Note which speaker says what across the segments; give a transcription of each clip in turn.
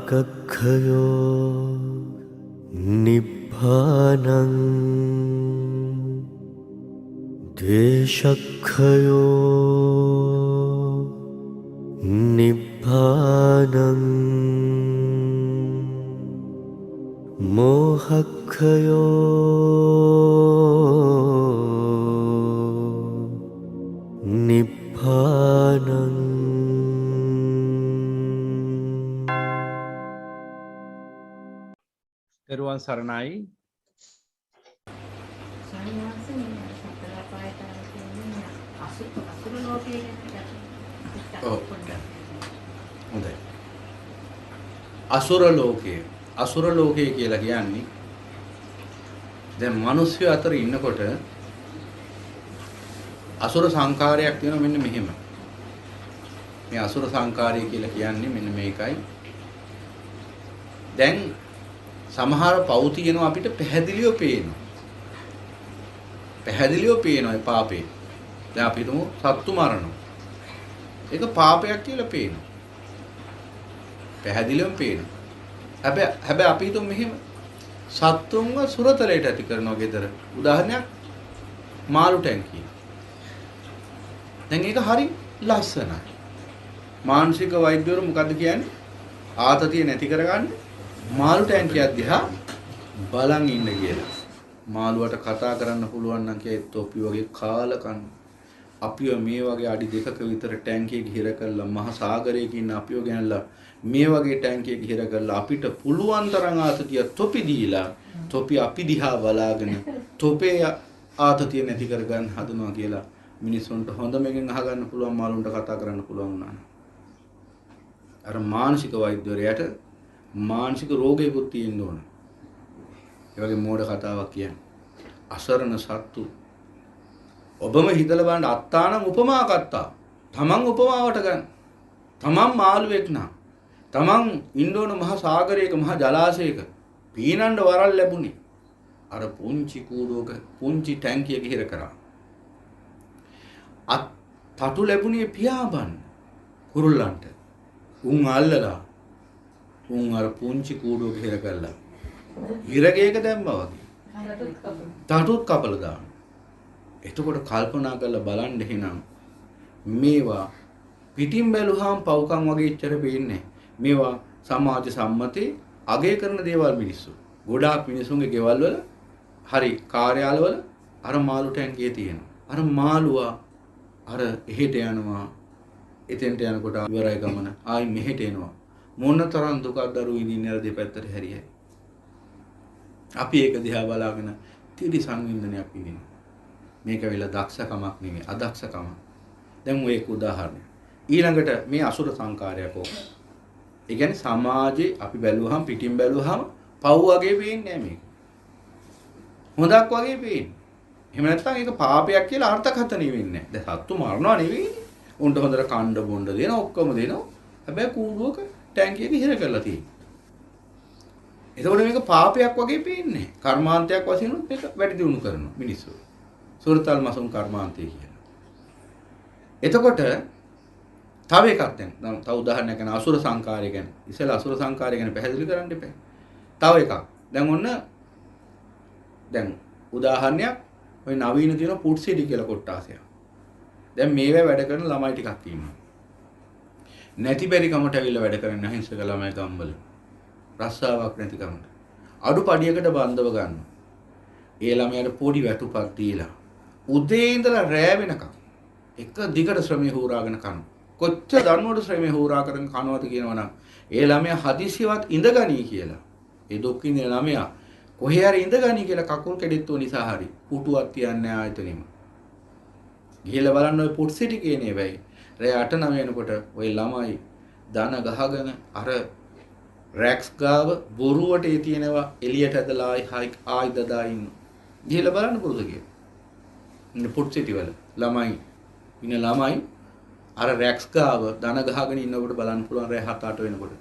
Speaker 1: රාගක්ඛයෝ නිබ්බානං ද්වේෂක්ඛයෝ නිබ්බානං මෝහක්ඛයෝ නිබ්බානං.
Speaker 2: දරුවන් සරණයි. හොඳයි. අසුර ලෝකය. අසුර ලෝකය කියලා කියන්නේ දැන් මිනිස්සු අතර ඉන්නකොට අසුර සංකාරයක් තියෙනවා මෙන්න මෙහෙම. මේ අසුර සංකාරය කියලා කියන්නේ මෙන්න මේකයි. දැන් සමහර පව් තියෙනවා අපිට පැහැදිලිව පේනවා. පැහැදිලිව පේනවා ඒ පාපේ. දැන් අපි හිතමු සත්තු මරනවා. ඒක පාපයක් කියලා පේනවා. පැහැදිලිවම පේනවා. හැබැයි අපි හිතමු මෙහෙම සත්තුන්ව සුරතලයට ඇති කරනවා ගෙදර. උදාහරණයක් මාළු ටැංකිය. දැන් ඒක හරි ලස්සනයි. මානසික වෛද්‍යවරු මොකද්ද කියන්නේ? ආතතිය නැති කරගන්න මාළු ටැංකියක් දිහා බලන් ඉන්න කියලා. මාළුවට කතා කරන්න පුළුවන් නම් කියේ තොපි වගේ කාලකන් අපිව මේ වගේ අඩි 2ක විතර ටැංකියක හිර කරලා මහ සාගරයක ඉන්න අපිව ගෙනල්ලා මේ වගේ ටැංකියක හිර කරලා අපිට පුළුවන් තරම් ආතතිය තොපි දීලා තොපි අපි දිහා බලාගෙන තොපේ ආතතිය නැති කරගන්න හදනවා කියලා මිනිස්සුන්ට හොඳමකින් අහගන්න පුළුවන් මාළුන්ට කතා කරන්න පුළුවන් වුණා. අර මානසික වෛද්‍යවරයාට මානසික රෝගයකුත් තියෙන්න ඕන. ඒ වගේ මෝඩ කතාවක් කියන්නේ. අසරණ සත්තු ඔබම හිතලා බලන්න අත්තානම් උපමා කත්තා. තමන් උපමාවට ගන්න. තමන් මාළුවෙක් නා. තමන් ඉන්න ඕන මහ සාගරයක මහ ජලාශයක පීනන්න වරල් ලැබුණේ. අර පුංචි කූඩුවක පුංචි ටැංකියක හිර කරා. තටු ලැබුණේ පියාඹන්න කුරුල්ලන්ට. උන් අල්ලලා උන් අර පුංචි කූඩුවක හිර කළා. හිරගේක දැම්මා වගේ. තටුත් කපලා දානවා. එතකොට කල්පනා කරලා බලන්න එහෙනම් මේවා පිටින් බැලුවාම පව්කම් වගේ ඉච්චර පේන්නේ. මේවා සමාජ සම්මතේ අගය කරන දේවල් මිනිස්සු. ගොඩාක් මිනිසුන්ගේ ගෙවල් වල හරි කාර්යාලවල අර මාළු ටැංකිය තියෙනවා. අර මාළුවා අර එහෙට යනවා. එතෙන්ට යනකොට ඉවරයි ගමන. ආයි මෙහෙට එනවා. මොන තරම් දුකක් දරුවෝ ඉඳින්නේ අර දෙපැත්තට හැරියයි. අපි ඒක දිහා බලාගෙන තිරි සංවින්දනයක් විඳිනවා. මේක වෙලා දක්ෂකමක් නෙමෙයි අදක්ෂකම. දැන් ඔය එක උදාහරණයක්. ඊළඟට මේ අසුර සංකාරයක් ඕක. ඒ කියන්නේ සමාජේ අපි බැලුවහම පිටින් බැලුවහම පව් වගේ පේන්නේ නැහැ මේක. හොඳක් වගේ පේන්නේ. එහෙම නැත්නම් ඒක පාපයක් කියලා අර්ථකථනය වෙන්නේ නැහැ. දැන් සත්තු මරනවා නෙවෙයි. උන්ට හොඳට කණ්ඩ බොණ්ඩ දෙනවා ඔක්කොම දෙනවා. හැබැයි කූඩුවක ටැංකියක හිර කරලා තියෙනවා. එතකොට මේක පාපයක් වගේ පේන්නේ. කර්මාන්තයක් වශයෙන් උත් මේක වැඩි දියුණු කරනවා මිනිස්සු. සුරතල් මසුන් කර්මාන්තය කියලා. එතකොට තව එකක් දැන් තව උදාහරණයක් ගැන අසුර සංකාරය ගැන. ඉතලා අසුර සංකාරය ගැන පැහැදිලි කරන්න එපා. තව එකක්. දැන් ඔන්න දැන් උදාහරණයක් ඔය නවීන තියෙන පුට්සිටි කියලා කොට්ටාසයක්. දැන් මේවා වැඩ කරන ළමයි ටිකක් ඉන්නවා. නැති බැරි කමට ඇවිල්ලා වැඩ කරන අහිංසක ළමයි ගම්වල. රස්සාවක් නැති කමට. අඩු පඩියකට බන්ධව ගන්නවා. ඒ ළමයාට පොඩි වැටුපක් දීලා උදේ ඉඳලා රෑ වෙනකම් එක දිගට ශ්‍රමය හොරාගෙන කනවා. කොච්චර දන්නවද ශ්‍රමය හොරා කරගෙන කනවද කියනවනම් ඒ ළමයා හදිසියවත් ඉඳගනී කියලා. ඒ දුක් විඳින ළමයා කොහේ හරි ඉඳගනී කියලා කකුල් කැඩෙත්තු නිසා හරි පුටුවක් තියන්නේ ආයතනෙම. ගිහලා බලන්න ඔය පුට්සිටි කියන්නේ වෙයි. රෑ 8-9 වෙනකොට ওই ළමයි දන ගහගෙන අර රැක්ස් ගාව බොරුවට ඒ තියෙනවා එළියට ඇදලා ආයි දදා ඉන්න. ගිහලා බලන්න පුරුදු කියලා. ඉන්න පුට්සිටි වල ළමයි ඉන්න ළමයි අර රැක්ස් ගාව දන ගහගෙන ඉන්නකොට බලන්න පුළුවන් රෑ 7-8 වෙනකොට.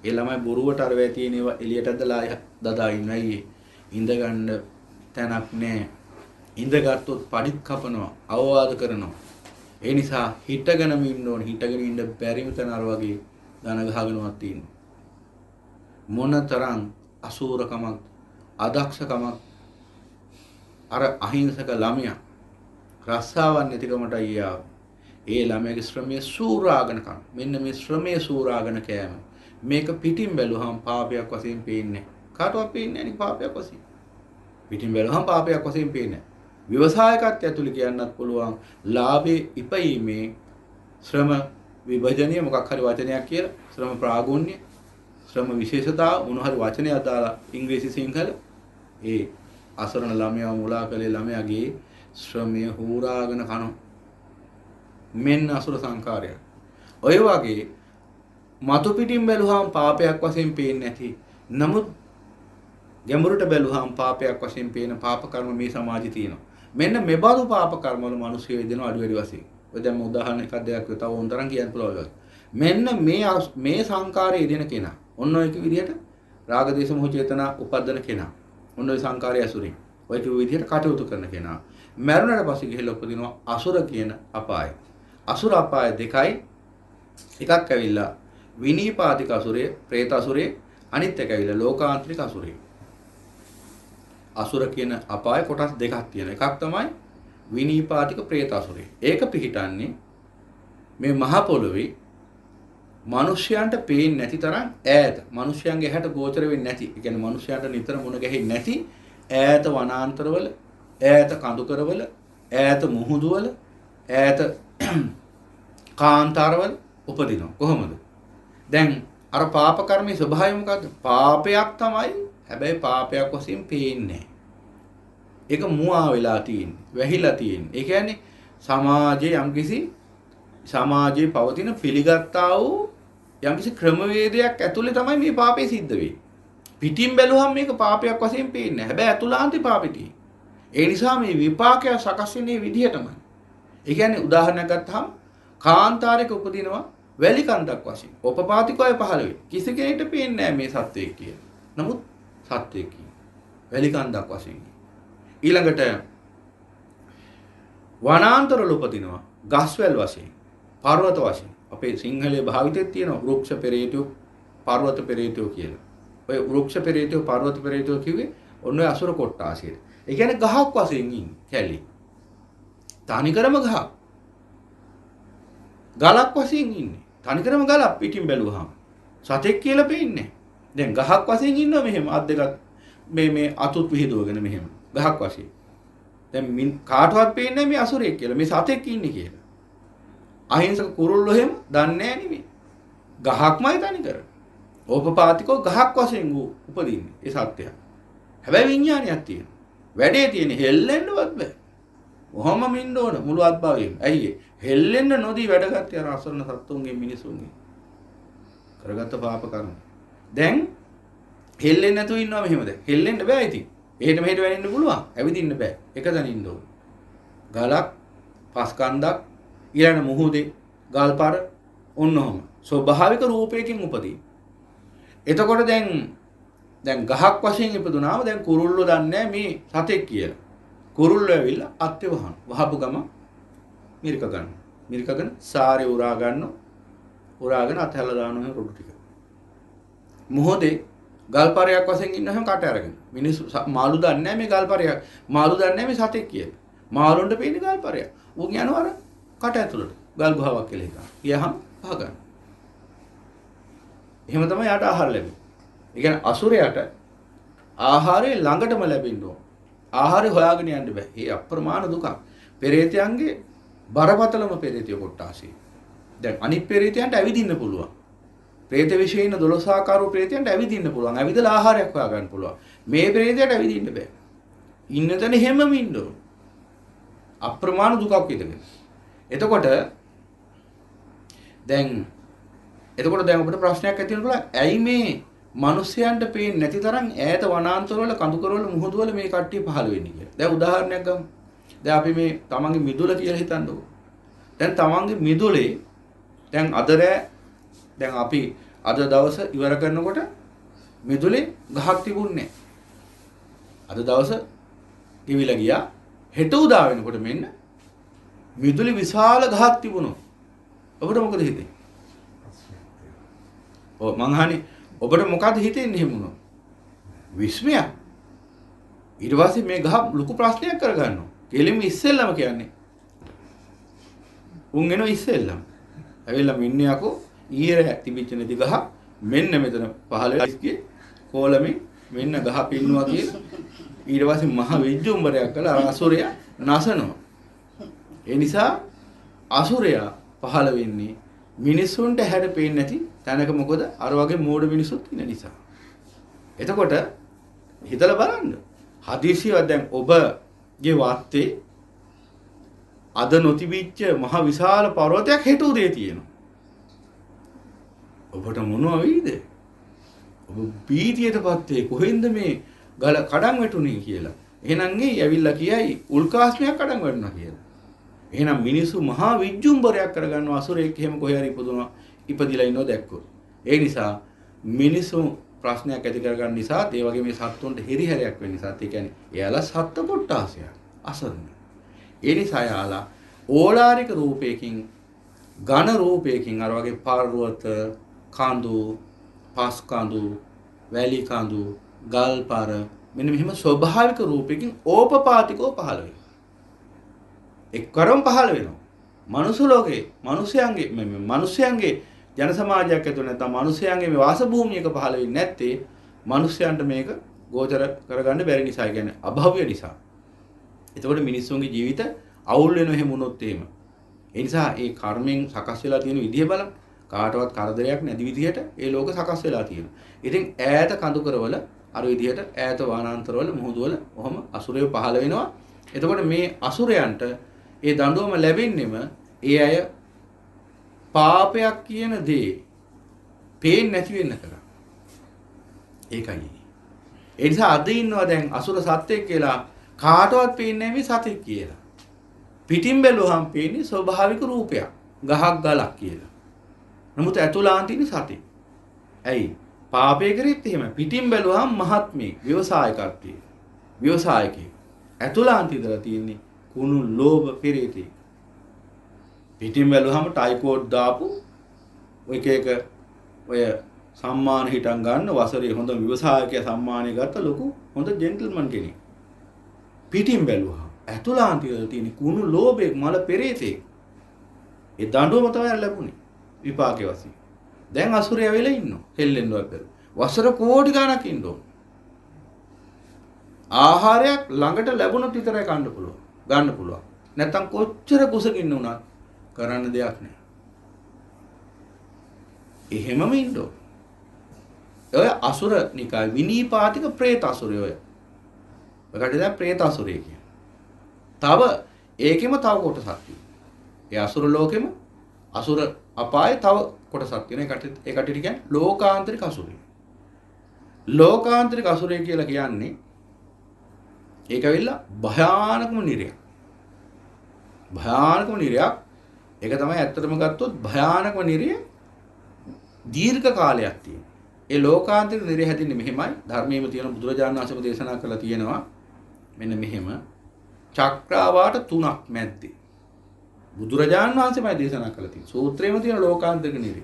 Speaker 2: ඒ ළමයි බොරුවට අර වේ තියෙනවා එළියට ඇදලා දදා ඉන්නයි. ඉඳ ගන්න තැනක් නැහැ. ඉඳගත්තුත් පඩිත් කපනවා අවවාද කරනවා. ඒ නිසා හිටගෙනම ඉන්න ඕනේ. හිටගෙන ඉන්න බැරිම තැන අර වගේ දන ගහගෙනවත් තියෙනවා. මොනතරම් අසූරකමක් අදක්ෂකමක් අර අහිංසක ළමයා රස්සාවක් නැතිකමට අයියා ඒ ළමයාගේ ශ්‍රමයේ සූරාගෙන කන. මෙන්න මේ ශ්‍රමයේ සූරාගෙන කෑම. මේක පිටින් බැලුවහම පාපයක් වශයෙන් පේන්නේ. කාටවත් පේන්නේ නැහැ නේ පාපයක් වශයෙන්. පිටින් බැලුවහම පාපයක් වශයෙන් පේන්නේ නැහැ. ව්‍යවසායකත්වය ඇතුළේ කියන්නත් පුළුවන් ලාභේ ඉපීමේ ශ්‍රම විභජනීය මොකක් හරි වචනයක් කියලා ශ්‍රම ප්‍රාගුණ්‍ය ශ්‍රම විශේෂතාව මොන හරි වචනයක් දාලා ඉංග්‍රීසි සිංහල ඒ අසරණ ළමයා මුලා කළේ ළමයාගේ ශ්‍රමය හූරාගෙන කනවා. මෙන්න අසුර සංකාරය. ඔය වගේ මතු පිටින් බැලුවාම පාපයක් වශයෙන් පේන්නේ නැති. නමුත් ගැඹුරට බැලුවාම පාපයක් වශයෙන් පේන පාප කර්ම මේ සමාජයේ තියෙනවා. මෙන්න මෙබඳු පාප කර්ම වල මිනිස්සු වේදෙනවා අඩු වැඩි වශයෙන්. ඔය දැන් මම උදාහරණ එකක් දෙකක් තව උන්තරම් කියන්න පුළුවන්. මෙන්න මේ සංකාරයේ යෙදෙන කෙනා. ඔන්න ඔය විදිහට රාග දේශ මොහ චේතනා උපද්දන කෙනා. ඔන්න ඔය සංකාරය අසුරින්. ඔය විදිහට කටයුතු කරන කෙනා. මරුණට පස්සේ ගිහිල්ලා උපදිනවා අසුර කියන අපාය. අසුර අපාය දෙකයි. එකක් ඇවිල්ලා විනීපාතික අසුරය, പ്രേත අසුරය, අනිත් එක ඇවිල්ලා ලෝකාන්තරික අසුරය. අසුර කියන අපාය කොටස් දෙකක් තියෙනවා. එකක් තමයි විනීපාතික പ്രേත අසුරය. ඒක පිහිටන්නේ මේ මහ පොළොවේ මිනිස්යන්ට පේන්නේ නැති තරම් ඈත. මිනිස්යන්ගේ ඇහැට ගෝචර වෙන්නේ නැති. ඒ කියන්නේ මිනිස්යන්ට නිතර මුණ ගැහෙන්නේ නැති ඈත වනාන්තරවල, ඈත කඳුකරවල, ඈත මුහුදුවල, ඈත කාන්තාරවල උපදිනවා. කොහොමද? දැන් අර පාප කර්මයේ ස්වභාවය මොකද්ද? පාපයක් තමයි. හැබැයි පාපයක් වශයෙන් පේන්නේ නැහැ. ඒක මුවා වෙලා තියෙන්නේ, වැහිලා තියෙන්නේ. ඒ කියන්නේ සමාජයේ යම්කිසි සමාජයේ පවතින පිළිගත්තා වූ යම්කිසි ක්‍රමවේදයක් ඇතුලේ තමයි මේ පාපේ සිද්ධ වෙන්නේ. පිටින් බැලුවහම මේක පාපයක් වශයෙන් පේන්නේ නැහැ. හැබැයි අතුලාන්තේ පාපෙටි. ඒ නිසා මේ විපාකය සකස් වෙන්නේ විදිහටමයි. ඒ කියන්නේ උදාහරණයක් ගත්තාම කාන්තාරයක උපදිනවා වැලි කන්දක් වශයෙන්. උපපාතිකවය පහළ වෙයි. කිසි කෙනෙක්ට පේන්නේ නැහැ මේ සත්‍යයක් කියලා. නමුත් සත්‍යයක් කියන්නේ වැලි කන්දක් වශයෙන්. ඊළඟට වනාන්තරවල උපදිනවා ගස්වැල් වශයෙන්, පර්වත වශයෙන්. අපේ සිංහලයේ භාවිතයේ තියෙන වෘක්ෂ පෙරේතයෝ, පර්වත පෙරේතයෝ කියලා. ඔය වෘක්ෂ පෙරේතයෝ, පර්වත පෙරේතයෝ කිව්වේ ඔන්න ඔය අසුර කොට්ටාසියට. ඒ කියන්නේ ගහක් වශයෙන් ඉන්නේ කැලේ. තනිකරම ගහක්. ගලක් වශයෙන් ඉන්නේ. තනිකරම ගලක් පිටින් බැලුවාම. සතෙක් කියලා පේන්නේ. දැන් ගහක් වශයෙන් ඉන්නවා මෙහෙම අත් දෙකක් මේ අතුත් විහිදුවගෙන මෙහෙම. ගහක් වශයෙන්. දැන් කාටවත් පේන්නේ මේ අසුරෙක් කියලා. මේ සතෙක් ඉන්නේ කියලා. අහිංසක කුරුල්ලෝ එහෙම දන්නේ නැහැ නෙමෙයි. ගහක්මයි තනිකර. ඕපපාතිකෝ ගහක් වශයෙන් උපදින්නේ ඒ සත්‍යය. හැබැයි විඥානයක් තියෙනවා. වැඩේ තියෙන්නේ හෙල්ලෙන්නවත් බෑ. ඔහොම මින්න ඕන මුළු අත්භවයෙන්. ඇයි ඒ? හෙල්ලෙන්න නොදී වැඩගත්තේ අර අසරණ සත්තුන්ගේ මිනිසුන්ගේ. කරගත්ත පාප කර්ම. දැන් හෙල්ලෙන්නේ නැතුව ඉන්නවා මෙහෙමද? හෙල්ලෙන්න බෑ ඉතින්. එහෙට මෙහෙට වෙනින්න පුළුවන්. ඇවිදින්න බෑ. එක තැන ඉන්න ඕන. ගලක්, පස් කන්දක්, ඊළඟ මුහුදේ, ගල්පාර ඔන්නෝම ස්වභාවික රූපයකින් උපදී. එතකොට දැන් ගහක් වශයෙන් ඉපදුනාම දැන් කුරුල්ලෝ දන්නේ මේ සතෙක් කියලා. කුරුල්ලෝ ඇවිල්ලා අත්‍ය වහන. වහපු ගම මිරික ගන්න. මිරිකගෙන සාරේ උරා ගන්නවා. උරාගෙන අතහැලා දානවා රොඩු ටික. මොහොතේ ගල්පරයක් වශයෙන් ඉන්නවම කට අරගෙන. මිනිස්සු මාළු දන්නේ මේ ගල්පරයක්. මාළු දන්නේ මේ සතෙක් කියලා. මාළුන්ට පේන්නේ ගල්පරයක්. උන් යනවා අර කට ඇතුළට. ගල් ගුහාවක් කියලා හිතනවා. ගියහම පහ ගන්න. එහෙම තමයි යාට ආහාර ලැබෙන්නේ. ඒ කියන්නේ අසුරයට ආහාරය ළඟටම ලැබෙන්න ඕන. ආහාරය හොයාගෙන යන්න බෑ. ඒ අප්‍රමාණ දුක. පෙරේතයන්ගේ බරපතලම පෙරේතය කොටාසි. දැන් අනිත් පෙරේතයන්ට ඇවිදින්න පුළුවන්. പ്രേත විශේෂ ඉන්න 12 ආකාරෝ ප්‍රේතයන්ට ඇවිදින්න පුළුවන්. ඇවිදලා ආහාරයක් හොයා ගන්න පුළුවන්. මේ ප්‍රේතයට ඇවිදින්න බෑ. ඉන්න තැන හැමම ඉන්න ඕන. අප්‍රමාණ දුකක් විඳගෙන. එතකොට දැන් අපිට ප්‍රශ්නයක් ඇති වෙනවා. ඇයි මේ මිනිස්යන්ට පේන්නේ නැති තරම් ඈත වනාන්තරවල කඳුකරවල මුහුදුවල මේ කට්ටිය පහළ වෙන්නේ කියලා. දැන් උදාහරණයක් ගමු. දැන් අපි මේ තමන්ගේ මිදුල කියලා හිතන්නකෝ. දැන් තමන්ගේ මිදුලේ දැන් දැන් අපි අද දවස ඉවර කරනකොට මිදුලේ ගහක් තිබුණේ නැහැ. අද දවස ගෙවිලා ගියා. හෙට උදා වෙනකොට මෙන්න මිදුලේ විශාල ගහක් තිබුණා. ඔබට මොකද හිතෙන්නේ? ඔව් මං අහන්නේ ඔබට මොකද හිතෙන්නේ එහෙම වුණොත්? විස්මයක්. ඊට පස්සේ මේ ගහ ලොකු ප්‍රශ්නයක් කරගන්නවා. කෙලින්ම ඉස්සෙල්ලම කියන්නේ. උන් එනවා ඉස්සෙල්ලම. ඇවිල්ලා මින්නේ යකෝ ඊයේ තිබිච්ච නැති ගහ මෙන්න මෙතන පහළ වෙලා කෝලමේ මෙන්න ගහ පින්නවා කියලා ඊට පස්සේ මහ විජ්ජුම්බරයක් කළා අසුරයා නසනවා. ඒ නිසා අසුරයා පහළ වෙන්නේ මිනිසුන්ට හැඩ පේන්නේ නැති තැනක. මොකද අර වගේ මෝඩ මිනිසුත් ඉන්න නිසා. එතකොට හිතලා බලන්න. හදිසියව දැන් ඔබගේ වාත්තේ අද නොතිබිච්ච මහ විශාල පර්වතයක් හෙට උදේ තියෙනවා. ඔබට මොනවා වෙයිද? ඔබ බීතියටපත් වේ කොහෙන්ද මේ ගල කඩන් වැටුනේ කියලා. එහෙනම් ඒ ඇවිල්ලා කියයි උල්කාස්මයක් කඩන් වැටුණා කියලා. එහෙනම් මිනිස්සු මහා විජ්ජුම්බරයක් කරගන්නවා අසුරෙක් එහෙම කොහේ හරි ඉපදිලා ඉන්නව දැක්කොත්. ඒ නිසා මිනිස්සු ප්‍රශ්නයක් ඇති කරගන්න නිසා ඒ වගේ මේ සත්තුන්ට හිරිහැරයක් වෙන නිසා ඒ කියන්නේ එයාලා සත්ත්ව කොට්ටාසයක් අසරණ. ඒ නිසා යාලා ඕලාරික රූපයකින් ඝන රූපයකින් අර වගේ පර්වත කඳු පස් කඳු වැලි කඳු ගල්පර මෙන්න මෙහෙම ස්වභාවික රූපයකින් ඕපපාතිකව පහළ වෙනවා. එක්වරම පහළ වෙනවා. මනුස්ස ලෝකේ මිනිස්යන්ගේ ජන සමාජයක් ඇතුළේ නැත්නම් මිනිස්යන්ගේ මේ වාස භූමියක පහළ වෙන්නේ නැත්තේ මිනිස්යන්ට මේක ගෝචර කරගන්න බැරි නිසා. කියන්නේ අභව්‍ය නිසා. එතකොට මිනිස්සුන්ගේ ජීවිත අවුල් වෙන එහෙම වුණොත් එහෙම. ඒ නිසා ඒ කර්මෙන් සකස් වෙලා තියෙන විදිය බලන්න. කාටවත් කරදරයක් නැති විදිහට ඒ ලෝක සකස් වෙලා තියෙනවා. ඉතින් ඈත කඳු කරවල අර විදිහට ඈත වනාන්තරවල මුහුදුවල ඔහම අසුරයෝ පහළ වෙනවා. එතකොට මේ අසුරයන්ට ඒ දඬුවම ලැබෙන්නෙම ඒ අය පාපයක් කියන දේ පේන්නේ නැති වෙන්න කරා. ඒකයි. ඒ නිසා අද ඉන්නවා දැන් අසුර සත්‍යයක් කියලා කාටවත් පේන්නේ නැහැ මේ සතෙක් කියලා. පිටින් බැලුවහම පේන්නේ ස්වභාවික රූපයක්. ගහක් ගලක් කියලා. නමුත් ඇතුළාන්තිනේ සතෙක්. ඇයි? පාපය කරෙත් එහෙම. පිටින් බැලුවහම මහත්මේ ව්‍යවසායකත්වයේ. ව්‍යවසායකේ. ඇතුළාන්ති ඉඳලා තියෙන්නේ කුණු ලෝභ පෙරේතේ. පිටින් බැලුවහම ටයිකෝඩ් දාපු එක ඔය සම්මාන හිටන් ගන්න වසරේ හොඳ ව්‍යවසායකයා සම්මානය ගත්ත ලොකු හොඳ ජෙන්ටල්මන් කෙනෙක්. පිටින් බැලුවහම ඇතුළාන්ති ඉඳලා තියෙන්නේ කුණු ලෝභේ මල පෙරේතේ. ඒ දඬුවම තමයි ලැබුණේ විපාකේ වශයෙන්. දැන් අසුරය වෙලා ඉන්නවා. හෙල්ලෙන්නවත් බැරි. වසර කෝටි ගණක් ඉන්න ඕන. ආහාරයක් ළඟට ලැබුණොත් විතරයි ගන්න පුළුවන්. නැත්තම් කොච්චර කුසකින්න උනත් කරන්න දෙයක් නැහැ. එහෙමම ඉන්න ඕන. ඔය අසුර නිකාය විනීපාතික പ്രേත අසුරය ඔය. ඔකට දැන් പ്രേත අසුරය කියන්නේ. තව ඒකෙම තව කොටසක් තියෙනවා. ඒ අසුර ලෝකෙම අසුර අපායේ තව කොටසක් තියෙනවා. ඒකට කියන්නේ ලෝකාන්තරික අසුරය. ලෝකාන්තරික අසුරය කියලා කියන්නේ ඒක ඇවිල්ලා භයානකම නිරයක්. භයානකම නිරයක්. ඒක තමයි ඇත්තටම ගත්තොත් භයානකම නිරය දීර්ඝ කාලයක් තියෙන. ඒ ලෝකාන්තරික නිරය හැදින්නේ මෙහෙමයි. ධර්මයේම තියෙන බුදුරජාණන් වහන්සේම දේශනා කළා තියෙනවා. මෙන්න මෙහෙම චක්‍රාවාට තුනක් මැද්දේ. බුදුරජාණන් වහන්සේමයි දේශනා කළා තියෙන්නේ. සූත්‍රයේම තියෙන ලෝකාන්තරික නිරය.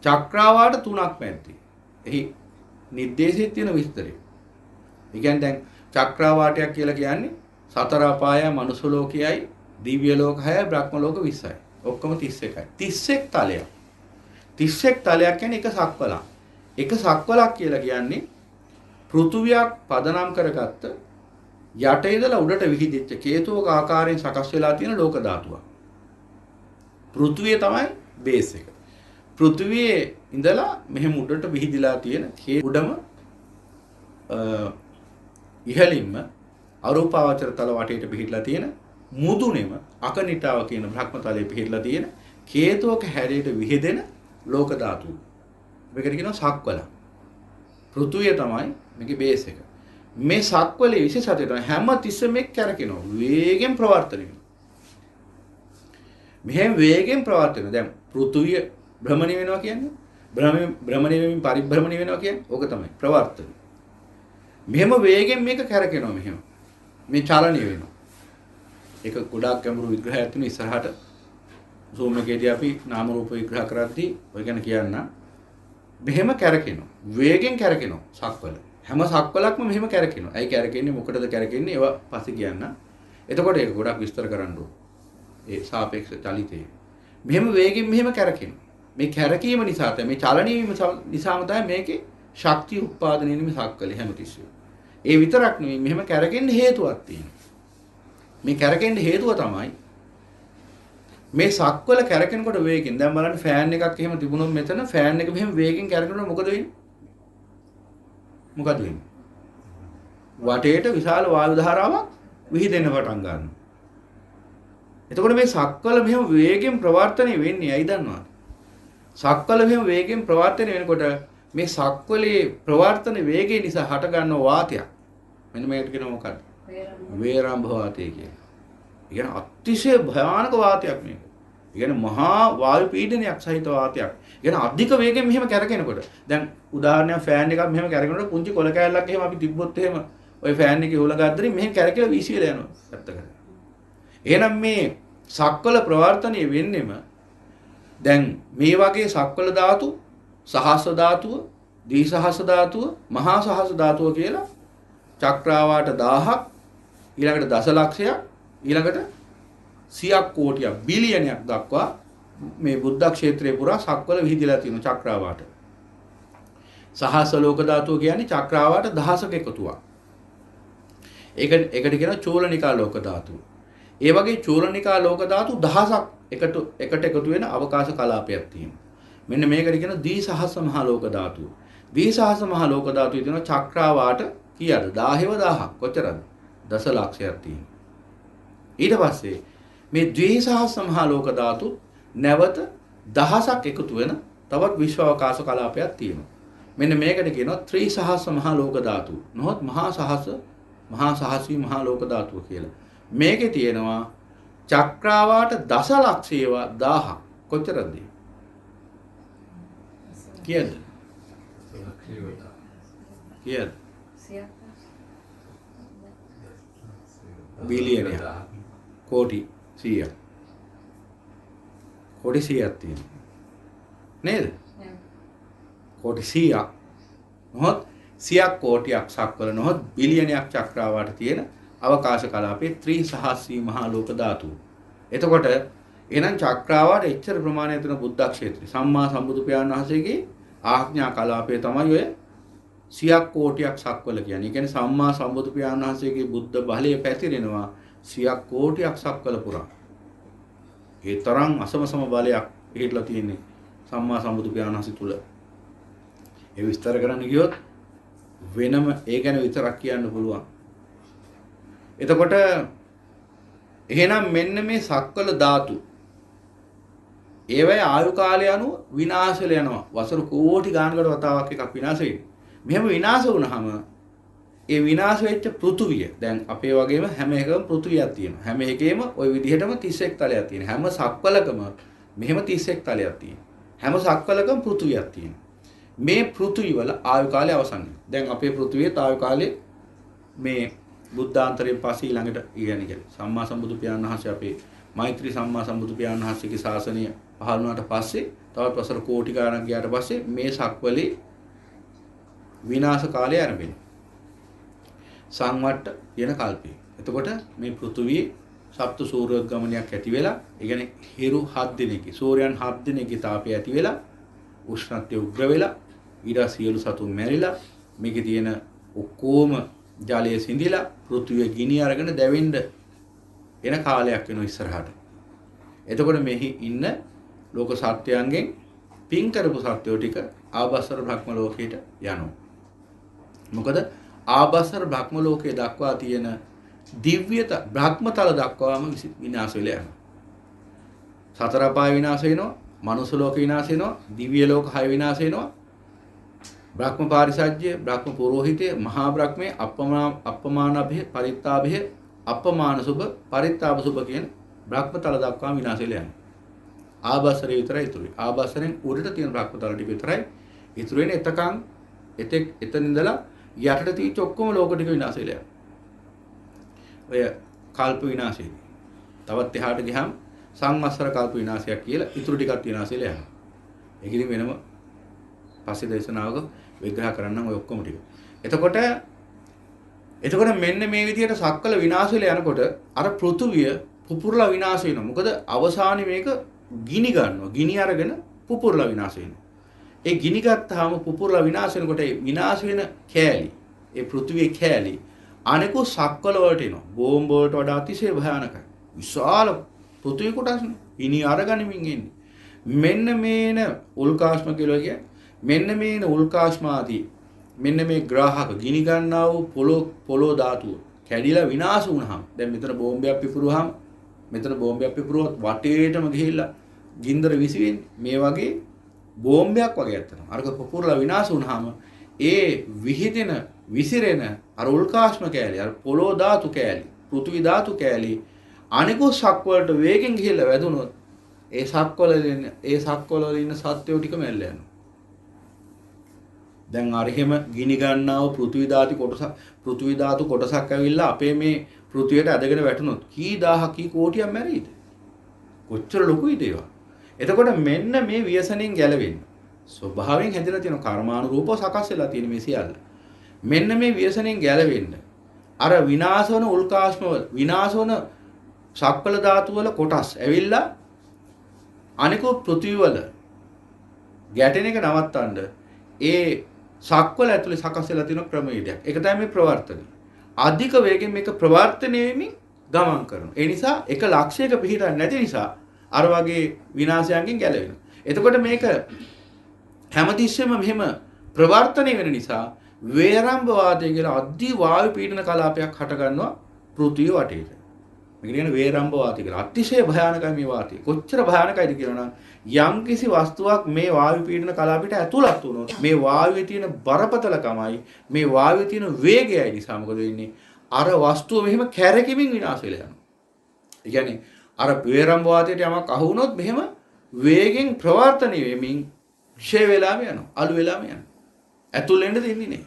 Speaker 2: චක්‍රාවාට තුනක් මැද්දේ. එහි නිर्देशයේ තියෙන විස්තරය. ඒ කියන්නේ දැන් චක්‍රාවාටයක් කියලා කියන්නේ සතර අපායයි මනුස්ස ලෝකයයි දිව්‍ය ලෝක 6යි බ්‍රහ්ම ලෝක 20යි. ඔක්කොම 31යි. 31 තලයක්. 31 තලයක් කියන්නේ එක සක්වලක්. එක සක්වලක් කියලා කියන්නේ පෘථුවියක් පදනම් කරගත්ත යට ඉඳලා උඩට විහිදෙච්ච කේතුවක ආකාරයෙන් සකස් වෙලා තියෙන ලෝක ධාතුවක්. පෘථුවිය තමයි බේස් එක. පෘථුවියේ ඉඳලා මෙහෙම උඩට විහිදිලා තියෙන උඩම ඉහළින්ම අරූපාවචර තල වටේට පිහිටලා තියෙන මුදුනේම අකනිටාව කියන බ්‍රහ්ම තලයේ පිහිටලා තියෙන කේතුවක හැඩයට විහිදෙන ලෝක ධාතුව. මේකට කියනවා සක්වල. පෘථුවිය තමයි මේකේ බේස් එක. මේ සක්වලේ විශේෂත්වය තමයි හැම තිස්සෙම මේක කැරකෙනවා. වේගෙන් ප්‍රවර්තනය වෙනවා. මෙහෙම වේගෙන් ප්‍රවර්තනය වෙනවා. දැන් පෘථුවිය භ්‍රමණය වෙනවා කියන්නේ භ්‍රමණය වෙමින් පරිභ්‍රමණය වෙනවා කියන්නේ ඕක තමයි ප්‍රවර්තනය. මෙහෙම වේගෙන් මේක කැරකෙනවා මෙහෙම. මේ චලනය වෙනවා. ඒක ගොඩාක් ගැඹුරු විග්‍රහයක් තියෙන ඉස්සරහට zoom එකේදී අපි නාම රූප විග්‍රහ කරද්දී ඔය ගැන කියන්න. මෙහෙම කැරකෙනවා. වේගෙන් කැරකෙනවා සක්වල. හැම සක්වලක්ම මෙහෙම කැරකෙනවා. ඇයි කැරකෙන්නේ? මොකටද කැරකෙන්නේ? ඒවා පස්සේ කියන්න. එතකොට ඒක ගොඩක් විස්තර කරන්න ඕන. ඒ සාපේක්ෂ චලිතය. මෙහෙම වේගෙන් මෙහෙම කැරකෙනවා. මේ කැරකීම නිසා තමයි මේ චලනීය වීම නිසාම තමයි මේකේ ශක්තිය උත්පාදනය වෙන්නේ සක්වලේ හැමතිස්සෙම. ඒ විතරක් නෙවෙයි මෙහෙම කැරකෙන්න හේතුවක් තියෙනවා. මේ කැරකෙන්න හේතුව තමයි මේ සක්වල කැරකෙනකොට වේගෙන් දැන් බලන්න ෆෑන් එකක් එහෙම තිබුණොත් මෙතන ෆෑන් එක මෙහෙම වේගෙන් කැරකෙනකොට මොකද වෙන්නේ? මොකද වෙන්නේ? වටේට විශාල වායු ධාරාවක් විහිදෙන්න පටන් ගන්නවා. එතකොට මේ සක්වල මෙහෙම වේගෙන් ප්‍රවර්තනය වෙන්නේ ඇයි දන්නවද? සක්වල මෙහෙම වේගෙන් ප්‍රවර්තනය වෙනකොට මේ සක්වලේ ප්‍රවර්තන වේගය නිසා හට ගන්න වාතයක්. මෙන්න මේකට කියනවා මොකක්ද? වේරම්භ වාතය කියලා. ඒ කියන්නේ අතිශය භයානක වාතයක් මේක. ඒ කියන්නේ මහා වායු පීඩනයක් සහිත වාතයක්. ඒ කියන්නේ අධික වේගෙන් මෙහෙම කැරකෙනකොට දැන් උදාහරණයක් ෆෑන් එකක් මෙහෙම කැරකෙනකොට පුංචි කොළ කෑල්ලක් එහෙම අපි තිබ්බොත් එහෙම ওই ෆෑන් එකේ හුල ගද්දරින් මෙහෙම කැරකෙලා වීසියලා යනවා පැත්තකට. එහෙනම් මේ සක්වල ප්‍රවර්තනය වෙන්නෙම දැන් මේ වගේ සක්වල ධාතු සහස්‍ර ධාතුව, දීසහස්‍ර ධාතුව, මහා සහස්‍ර ධාතුව කියලා චක්‍රාවාට 1000ක් ඊළඟට දසලක්ෂයක් ඊළඟට 100ක් කෝටියක් බිලියනයක් දක්වා මේ බුද්ධ ක්ෂේත්‍රයේ පුරා සක්වල විහිදලා තියෙන චක්‍රාවාට. සහස්‍ර ලෝක ධාතුව කියන්නේ චක්‍රාවාට දහසක එකතුවක්. ඒකට කියනවා චූලනිකා ලෝක ධාතුව. ඒ වගේ චූලනිකා ලෝක ධාතු දහසක් එකට එකතු වෙන අවකාශ කලාපයක් තියෙනවා. මෙන්න මේකට කියන දීසහස්‍ර මහා ලෝක ධාතුව. දීසහස්‍ර මහා ලෝක ධාතුවේ තියෙන චක්‍රාවාට කීයද? 1000ක් කොච්චරද? දසලක්ෂයක් තියෙනවා. ඊට පස්සේ මේ ද්විසහස්‍ර මහා ලෝක ධාතු නැවත දහසක් එකතු වෙන තවත් විශ්ව අවකාශ කලාපයක් තියෙනවා. මෙන්න මේකට කියනවා ත්‍රිසහස්‍ර මහා ලෝක ධාතුව. නොහොත් මහා සහස්‍රී මහා ලෝක ධාතුව කියලා. මේකේ තියෙනවා චක්‍රාවාට දසලක්ෂේවා 1000ක් කොච්චරද? කීයද? බිලියනයක්. කෝටි 100ක්. කෝටි 100ක් තියෙනවා. නේද? කෝටි 100ක්. නොහොත් 100ක් කෝටියක් සක්වල නොහොත් බිලියනයක් චක්‍රාවාට තියෙන අවකාශ කලාපයේ ත්‍රිසහස්‍රී මහා ලෝක ධාතුව. එතකොට එහෙනම් චක්‍රාවාට එච්චර ප්‍රමාණයක් තියෙන බුද්ධ ක්ෂේත්‍රය සම්මා සම්බුදු පියාණන් වහන්සේගේ ආඥා කලාපය තමයි ඔය 100ක් කෝටියක් සක්වල කියන්නේ. ඒ කියන්නේ සම්මා සම්බුදු පියාණන් වහන්සේගේ බුද්ධ බලය පැතිරෙනවා 100ක් කෝටියක් සක්වල පුරා. ඒ තරම් අසමසම බලයක් පිළිట్లా තියෙන්නේ සම්මා සම්බුදු පියාණන් වහන්සේ තුල. ඒ විස්තර කරන්න ගියොත් වෙනම ඒ ගැන විතරක් කියන්න පුළුවන්. එතකොට එහෙනම් මෙන්න මේ සක්වල ධාතු ඒවැය ආයු කාලය අනුව විනාශ වෙලා යනවා. වසර කෝටි ගානකට වතාවක් එකක් විනාශ වෙන්නේ. මෙහෙම විනාශ වුණාම ඒ විනාශ වෙච්ච පෘථුවිය දැන් අපේ වගේම හැම එකම පෘථුවියක් තියෙනවා. හැම එකේම ওই විදිහටම 31 තලයක් තියෙනවා. හැම සක්වලකම මෙහෙම 31 තලයක් තියෙනවා. හැම සක්වලකම පෘථුවියක් තියෙනවා. මේ පෘථුවි වල ආයු කාලය අවසන් වෙනවා. දැන් අපේ පෘථුවියේ ආයු කාලය මේ බුද්ධාන්තරයෙන් පස්සේ ඊළඟට කියන්නේ සම්මා සම්බුදු පියාණන් වහන්සේ අපේ මෛත්‍රී සම්මා සම්බුදු පියාණන් වහන්සේගේ ශාසනය පහළ වුණාට පස්සේ තවත් වසර කෝටි ගණන් ගියාට පස්සේ මේ සක්වලේ විනාශ කාලය ආරම්භ වෙනවා. සංවට්ට කියන කල්පේ. එතකොට මේ පෘථුවියේ සප්ත සූර්යෝද්ගමනයක් ඇති වෙලා, ඒ කියන්නේ හිරු 7 දිනකේ, සූර්යයන් 7 දිනකේ තාපය ඇති වෙලා, උෂ්ණත්වය උග්‍ර වෙලා, ඊට සියලු සතුන් මැරිලා, මේකේ තියෙන ඔක්කොම ජලය සිඳිලා, පෘථුවිය ගිනි අරගෙන දැවෙන්න එන කාලයක් වෙනවා ඉස්සරහට. එතකොට මෙහි ඉන්න ලෝක සත්‍යයන්ගෙන් පින් කරපු සත්‍යෝ ටික ආභාසර භක්ම ලෝකයට යනවා. මොකද ආභාසර භක්ම ලෝකයේ දක්වා තියෙන දිව්‍යත බ්‍රහ්මතල දක්වාම විනාශ වෙලා යනවා. සතර අපාය විනාශ වෙනවා, මනුස්ස ලෝක විනාශ වෙනවා, දිව්‍ය ලෝක 6 විනාශ වෙනවා. බ්‍රහ්ම පාරිසජ්‍ය, බ්‍රහ්ම පුරෝහිතය, මහා බ්‍රහ්මයේ අපමානභය, පරිත්තාභය, අපමාන සුභ, පරිත්තාභ සුභ කියන බ්‍රහ්මතල දක්වාම විනාශ වෙලා යනවා. ආභාසරේ විතරයි ඉතුරු. ආභාසරෙන් උඩට තියෙන බ්‍රහ්මතල ටික විතරයි ඉතුරු වෙන්නේ. එතකන් එතන ඉඳලා යටට තියෙච්ච ඔක්කොම ලෝක ටික විනාශ වෙලා යනවා. ඔය කල්ප විනාශය. තවත් එහාට ගියහම සංවත්සර කල්ප විනාශයක් කියලා ඉතුරු ටිකක් විනාශ වෙලා යනවා. ඒක ඉතින් වෙනම පස්සේ දේශනාවක විග්‍රහ කරන්නම් ඔය ඔක්කොම ටික. එතකොට මෙන්න මේ විදිහට සක්වල විනාශ වෙලා යනකොට අර පෘථුවිය පුපුරලා විනාශ වෙනවා. මොකද අවසානයේ මේක ගිනි ගන්නවා. ගිනි අරගෙන පුපුරලා විනාශ වෙනවා. ඒ ගිනි ගත්තාම පුපුරලා විනාශ වෙනකොට ඒ විනාශ වෙන කෑලි, ඒ පෘථුවියේ කෑලි අනිකෝ සක්වල වලට එනවා. බෝම්බ වලට වඩා අතිශය භයානකයි. විශාල පෘථුවි කොටස්නේ. ගිනි අරගනිමින් එන්නේ. මෙන්න මේන උල්කාශ්ම කියලා කියන්නේ මෙන්න මේන උල්කාශ්මාදී මෙන්න මේ ග්‍රාහක ගිනි ගන්නා වූ පොළොව ධාතුව කැඩිලා විනාශ වුණාම දැන් මෙතන බෝම්බයක් පිපුරුවාම මෙතන බෝම්බයක් පිපුරුවොත් වටේටම ගිහිල්ලා ගින්දර විසි වෙන්නේ මේ වගේ බෝම්බයක් වගේ ඇත්තනවා අරක පුපුරලා විනාශ වුණාම ඒ විහිදෙන විසිරෙන අර උල්කාශ්ම කැලේ අර පොළොව ධාතු කැලේ පෘථිවි ධාතු කැලේ අනිකෝ සක්වලට වේගෙන් ගිහිල්ලා වැදුනොත් ඒ සක්වල ඉන්න සත්වෝ ටික මැල්ල යනවා. දැන් අර එහෙම ගිනි ගන්නා වූ පෘථිවි ධාතු කොටසක් ඇවිල්ලා අපේ මේ පෘථිවියට ඇදගෙන වැටුනොත් කී දහහක් කී කෝටියක් මැරෙයිද? කොච්චර ලොකුයිද ඒවා? එතකොට මෙන්න මේ ව්‍යසනෙන් ගැලවෙන්න ස්වභාවයෙන් හැදලා තියෙන කර්මානුරූපව සකස් වෙලා තියෙන මේ සියල්ල. මෙන්න මේ ව්‍යසනෙන් ගැලවෙන්න අර විනාශ වන උල්කාශ්මවල විනාශ වන සක්වල ධාතු වල කොටස් ඇවිල්ලා අනිකෝ පෘථිවි වල ගැටෙන එක නවත්තන්න ඒ සක්වල ඇතුලේ සකස් වෙලා තියෙන ක්‍රමයේදයක්. ඒක තමයි මේ ප්‍රවර්තනය. අධික වේගෙන් මේක ප්‍රවර්තනය වෙමින් ගමන් කරනවා. ඒ නිසා එක ලක්ෂයක පිහිටන්නේ නැති නිසා අර වගේ විනාශයන්ගෙන් ගැලවෙනවා. එතකොට මේක හැමතිස්සෙම මෙහෙම ප්‍රවර්තනය වෙන නිසා වේරම්භ වාතය කියලා අධි වායු පීඩන කලාපයක් හට ගන්නවා පෘථිවිය වටේට. මේක කියන්නේ වේරම්භ වාතය කියලා. අතිශය භයානකයි මේ වාතය. කොච්චර භයානකයිද කියනවා නම් යම්කිසි වස්තුවක් මේ වායු පීඩන කලාපයට ඇතුළත් වුණොත් මේ වායුවේ තියෙන බරපතලකමයි මේ වායුවේ තියෙන වේගයයි නිසා මොකද වෙන්නේ? අර වස්තුව මෙහෙම කැරකෙමින් විනාශ වෙලා යනවා. ඒ කියන්නේ අර වේරම්භ වාතයට යමක් අහු වුණොත් මෙහෙම වේගෙන් ප්‍රවර්තනය වෙමින් ක්ෂය වෙලාම යනවා. අලු වෙලාම යනවා. ඇතුල් වෙන්න දෙන්නේ නැහැ.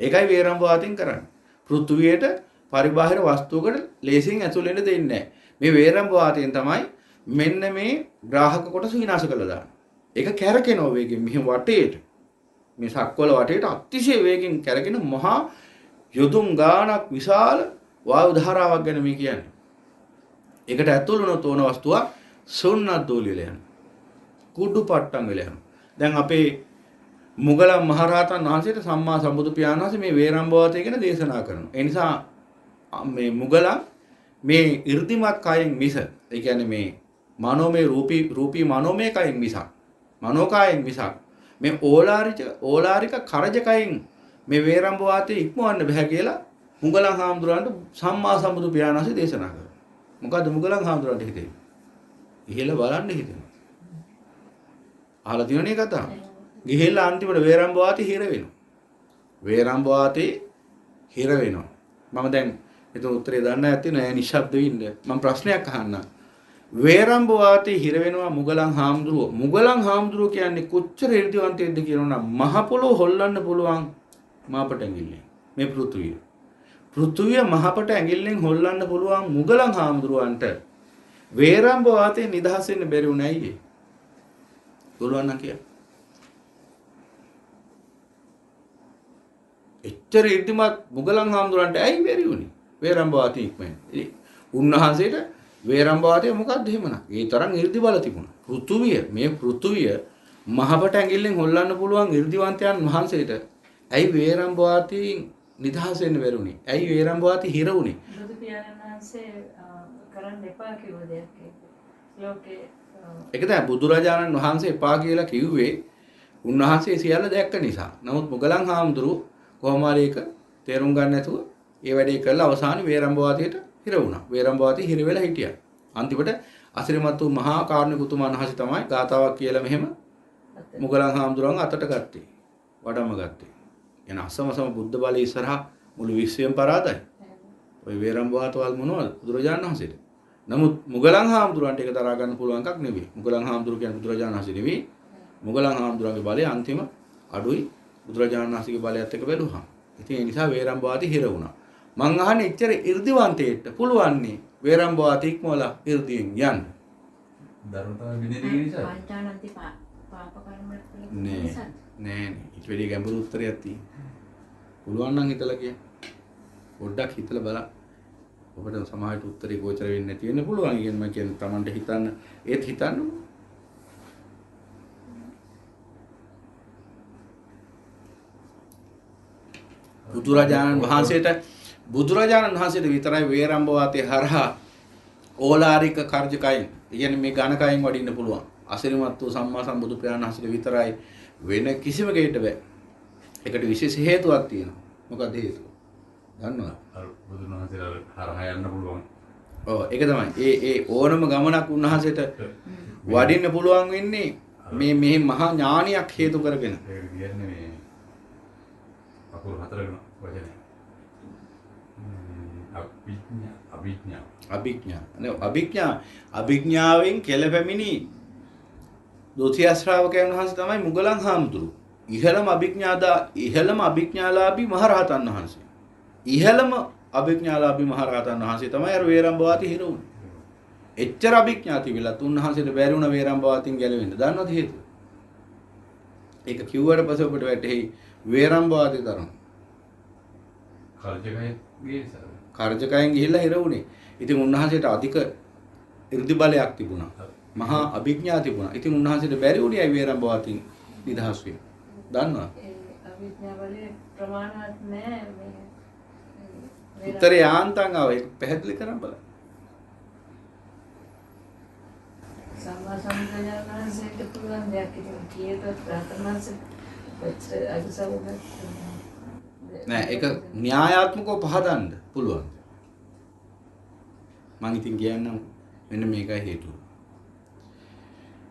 Speaker 2: ඒකයි වේරම්භ වාතයෙන් කරන්නේ. පෘථුවියට පරිබාහිර වස්තුවකට ලේසියෙන් ඇතුල් වෙන්න දෙන්නේ නැහැ. මේ වේරම්භ වාතයෙන් තමයි මෙන්න මේ ග්‍රාහක කොටස විනාශ කරලා දාන්නේ. ඒක කැරකෙනවා වේගෙන් මෙහෙම වටේට. මේ සක්වල වටේට අතිශය වේගෙන් කැරකෙන මහා යොදුන් ගානක් විශාල වායු ධාරාවක් ගැන මේ කියන්නේ. ඒකට ඇතුල් වුණොත් ඕන වස්තුවක් සුන්නත් දෝලි වෙලා යනවා. කුඩු පට්ටම් වෙලා යනවා. දැන් අපේ මුගලන් මහරහතන් වහන්සේට සම්මා සම්බුදු පියාණන් වහන්සේ මේ වේරම්භ වාතය ගැන දේශනා කරනවා. ඒ නිසා මේ මුගලන් මේ 이르දිමත් කයෙන් මිස ඒ කියන්නේ මේ මනෝමය රූපී මනෝමය කයෙන් මිසක් මනෝකායෙන් මිසක් මේ ඕලාරික කරජ කයෙන් මේ වේරම්භ වාතය ඉක්මවන්න බෑ කියලා මුගලන් හාමුදුරන්ට සම්මා සම්බුදු පියාණන් වහන්සේ දේශනා කරා. මොකද්ද මුගලන් හාමුදුරන්ට හිතෙන්නේ? ඉහෙල බලන්න හිතෙනවා. අහලා තියෙනනේ කතාව. ගිහිල්ලා අන්තිමට වේරම්භ වාතය හිර වෙනවා. වේරම්භ වාතේ හිර වෙනවා. මම දැන් ඒක උත්තරේ දන්න නැති නෑ නිශ්ශබ්ද වෙන්න. මම ප්‍රශ්නයක් අහන්නම්. වේරම්භ වාතේ හිර වෙනවා මුගලන් හාමුදුරුවෝ කියන්නේ කොච්චර ඍද්ධිවන්තයෙක්ද කියනවනම් මහ පොළොව හොල්ලන්න පුළුවන් මාපට ඇඟිල්ලෙන්. මේ පෘථුවිය මහපට ඇඟිල්ලෙන් හොල්ලන්න පුළුවන් මුගලන් හාමුදුරුවන්ට වේරම්භ වාතේ නිදහස් වෙන්න බැරි වුණා අයියේ. පුළුවන් නම් කියන්න. එච්චර ඍද්ධිමත් මුගලන් හාමුදුරන්ට ඇයි බැරි වුණේ? වේරම්භ වාතය ඉක්මන. උන්වහන්සේට වේරම්භ වාතය මොකක්ද එහෙමනම්? ඒ තරම් ඍද්ධි බල තිබුණා. පෘථුවිය මහපට ඇඟිල්ලෙන් හොල්ලන්න පුළුවන් ඍද්ධිවන්තයන් වහන්සේට ඇයි වේරම්භ වාතයෙන් නිදහස් වෙන්න බැරි වුණේ? ඇයි වේරම්භ වාතය හිර වුණේ?
Speaker 3: බුදු පියාණන් වහන්සේ කරන්න එපා කිව්ව දෙයක් ඒක. ලෝකේ
Speaker 2: ඒක තමයි බුදුරජාණන් වහන්සේ එපා කියලා කිව්වේ උන්වහන්සේ සියල්ල දැක්ක නිසා. නමුත් මුගලන් හාමුදුරුවෝ කොහොම හරි ඒක තේරුම් ගන්න නැතුව ඒ වැඩේ කරලා අවසානයේ වේරම්භ වාතයට හිර වුණා. වේරම්භ වාතය හිර වෙලා හිටියා. අන්තිමට අසිරිමත් වූ මහා කාරුණික උතුමන් වහන්සේ තමයි ගාතාවක් කියලා මෙහෙම මුගලන් හාමුදුරුවන් අතට ගත්තේ. වඩම්ම ගත්තේ. එන අසමසම බුද්ධ බලය ඉස්සරහා මුළු විශ්වයම පරාදයි. ඔය වේරම්භ වාතවල මොනවද බුදුරජාණන් වහන්සේට. නමුත් මුගලන් හාමුදුරුවන්ට ඒක දරා ගන්න පුළුවන් එකක් නෙවෙයි. මුගලන් හාමුදුරුවෝ කියන්නේ බුදුරජාණන් වහන්සේ නෙවෙයි. මුගලන් හාමුදුරුවන්ගේ බලය අන්තිම අඩුයි බුදුරජාණන් වහන්සේගේ බලයත් එක්ක බැලුවහම. ඉතින් ඒ නිසා වේරම්භ වාතය හිර වුණා. මං අහන්නේ එච්චර 이르දිවන්තයෙක්ට පුළුවන්නේ වේරම්භ වාතය ඉක්මවලා 이르දියෙන් යන්න.
Speaker 4: ධර්මතාව විදිහට නිසා
Speaker 3: පංචානන්ති පාප කර්මවලට
Speaker 2: නෑ
Speaker 3: පිළිගන්න
Speaker 2: නෑ ඊට වැඩි ගැඹුරු උත්තරයක් තියෙනවා. පුළුවන් නම් හිතලා කියන්න. පොඩ්ඩක් හිතලා බලන්න. ඔබට සමාජයට උත්තරේ ගෝචර වෙන්නේ නැති වෙන්න පුළුවන්. ඉතින් මම කියන්නේ Tamanට හිතන්න ඒත් හිතන්න. බුදුරජාණන් වහන්සේට විතරයි වේරම්භ වාතේ හරහා ඕලාරික කාර්යකයන් කියන්නේ මේ ඝනකයෙන් වඩින්න පුළුවන්. අසිරිමත් වූ සම්මා සම්බුදු පියාණන් වහන්සේට විතරයි වෙන කිසිම කෙනෙකුට බෑ. ඒකට විශේෂ හේතුවක් තියෙනවා. මොකක්ද හේතුව? දන්නවද?
Speaker 4: අර බුදුන් වහන්සේලා හරහා යන්න පුළුවන්.
Speaker 2: ඔව් ඒක තමයි. ඒ ඕනම ගමනක් උන්වහන්සේට වඩින්න පුළුවන් වෙන්නේ මේ මහා ඥානියක් හේතු කරගෙන.
Speaker 4: ඒකට කියන්නේ මේ අකුරු හතරගෙන වචනේ.
Speaker 2: අභිඥාවෙන් කෙලපැමිණි දොතිය ශ්‍රාවකයන් වහන්සේ තමයි මුගලන් හාමුදුරු. ඉහළම අභිඥාලාභී මහරහතන් වහන්සේ. ඉහළම අභිඥාලාභී මහරහතන් වහන්සේ තමයි අර වේරම්භවාදී හිරුනේ. එච්චර අභිඥාති විලත් උන්වහන්සේට බැරි වුණ වේරම්භවාදීන් ගැලවෙන්න. දන්නවද හේතුව? ඒක කිව්වට පස්සේ ඔබට වැටහෙයි වේරම්භවාදී තරම්. කාර්යකයෙන් ගිහිල්ලා හිරුනේ. ඉතින් උන්වහන්සේට අධික 이르දි බලයක් තිබුණා. මහා අභිඥා තිබුණා. ඉතින් උන්වහන්සේට බැරි වුණේ අය වේරම්භවාදීන් නිදහස් වෙන්න. දන්නවද?
Speaker 3: ඒ අවිද්‍යාව වලින් ප්‍රමාණවත් නෑ මේ
Speaker 2: උත්තරේ යාන්තම් ආව ඒක පැහැදිලි කරන්න බලන්න.
Speaker 3: සම්මා සම්බුදුරජාණන්සේට පුළුවන් දෙයක් ඉතින් කීයටවත් ප්‍රාර්ථනාසෙ කොච්චර අදුසවුනත්
Speaker 2: නෑ ඒක න්‍යායාත්මකව පහදන්න පුළුවන්. මම ඉතින් කියන්නම් මෙන්න මේකයි හේතුව.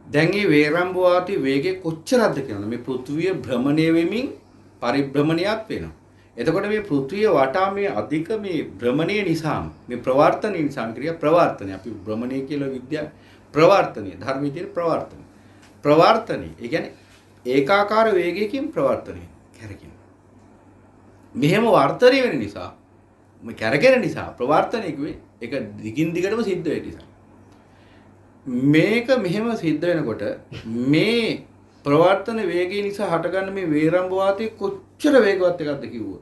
Speaker 2: දැන් මේ වේරම්භවාති වේගය කොච්චරද කියනවද? මේ පෘථුවිය භ්‍රමණය වෙමින් පරිභ්‍රමණයක් වෙනවා. එතකොට මේ පෘථුවිය වටා මේ අධික මේ භ්‍රමණය නිසා මේ ප්‍රවර්තනය නිසා ක්‍රියා ප්‍රවර්තනය අපි භ්‍රමණය කියලා විද්‍යාව ප්‍රවර්තනය ධර්ම විද්‍යාවේ ප්‍රවර්තනය ඒ කියන්නේ ඒකාකාර වේගයකින් ප්‍රවර්තනය කරකින. මෙහෙම වර්තනය වෙන නිසා මේ කරගෙන නිසා ප්‍රවර්තනය කිව්වේ ඒක දිගින් දිගටම සිද්ධ වෙන නිසා. මේක මෙහෙම සිද්ධ වෙනකොට මේ ප්‍රවර්තන වේගය නිසා හටගන්න මේ වේරම්භවාතයේ කොච්චර වේගවත් එකක්ද කිව්වොත්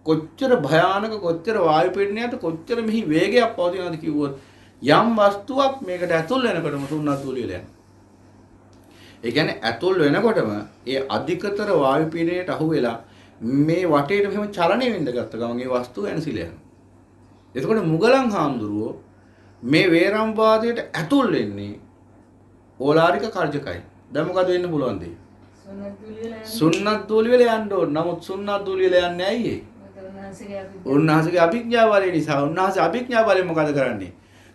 Speaker 2: කොච්චර භයානක කොච්චර වායු පීඩනයට කොච්චර මෙහි වේගයක් පවතිනවද කිව්වොත් යම් වස්තුවක් මේකට ඇතුල් වෙනකොටම තුන්නත් තුලියල යනවා. ඒ කියන්නේ ඇතුල් වෙනකොටම ඒ අධිකතර වායු පීඩනයට අහු වෙලා මේ වටේට මෙහෙම චලනය වෙන්න ගත්ත ගමන් ඒ වස්තුව ඇනසිලා යනවා. එතකොට මුගලන් හාමුදුරුවෝ මේ වේරම්භවාදයට ඇතුල් වෙන්නේ ඕලාරික කාර්යකයි. දැන් මොකද වෙන්න පුළුවන් දෙය? සුන්නත් දූලි වල යන්න ඕන. නමුත් සුන්නත් දූලි වල යන්නේ ඇයි ඒ? උන්වහන්සේගේ අභිඥා බලය නිසා. උන්වහන්සේ අභිඥා බලයෙන් මොකද කරන්නේ?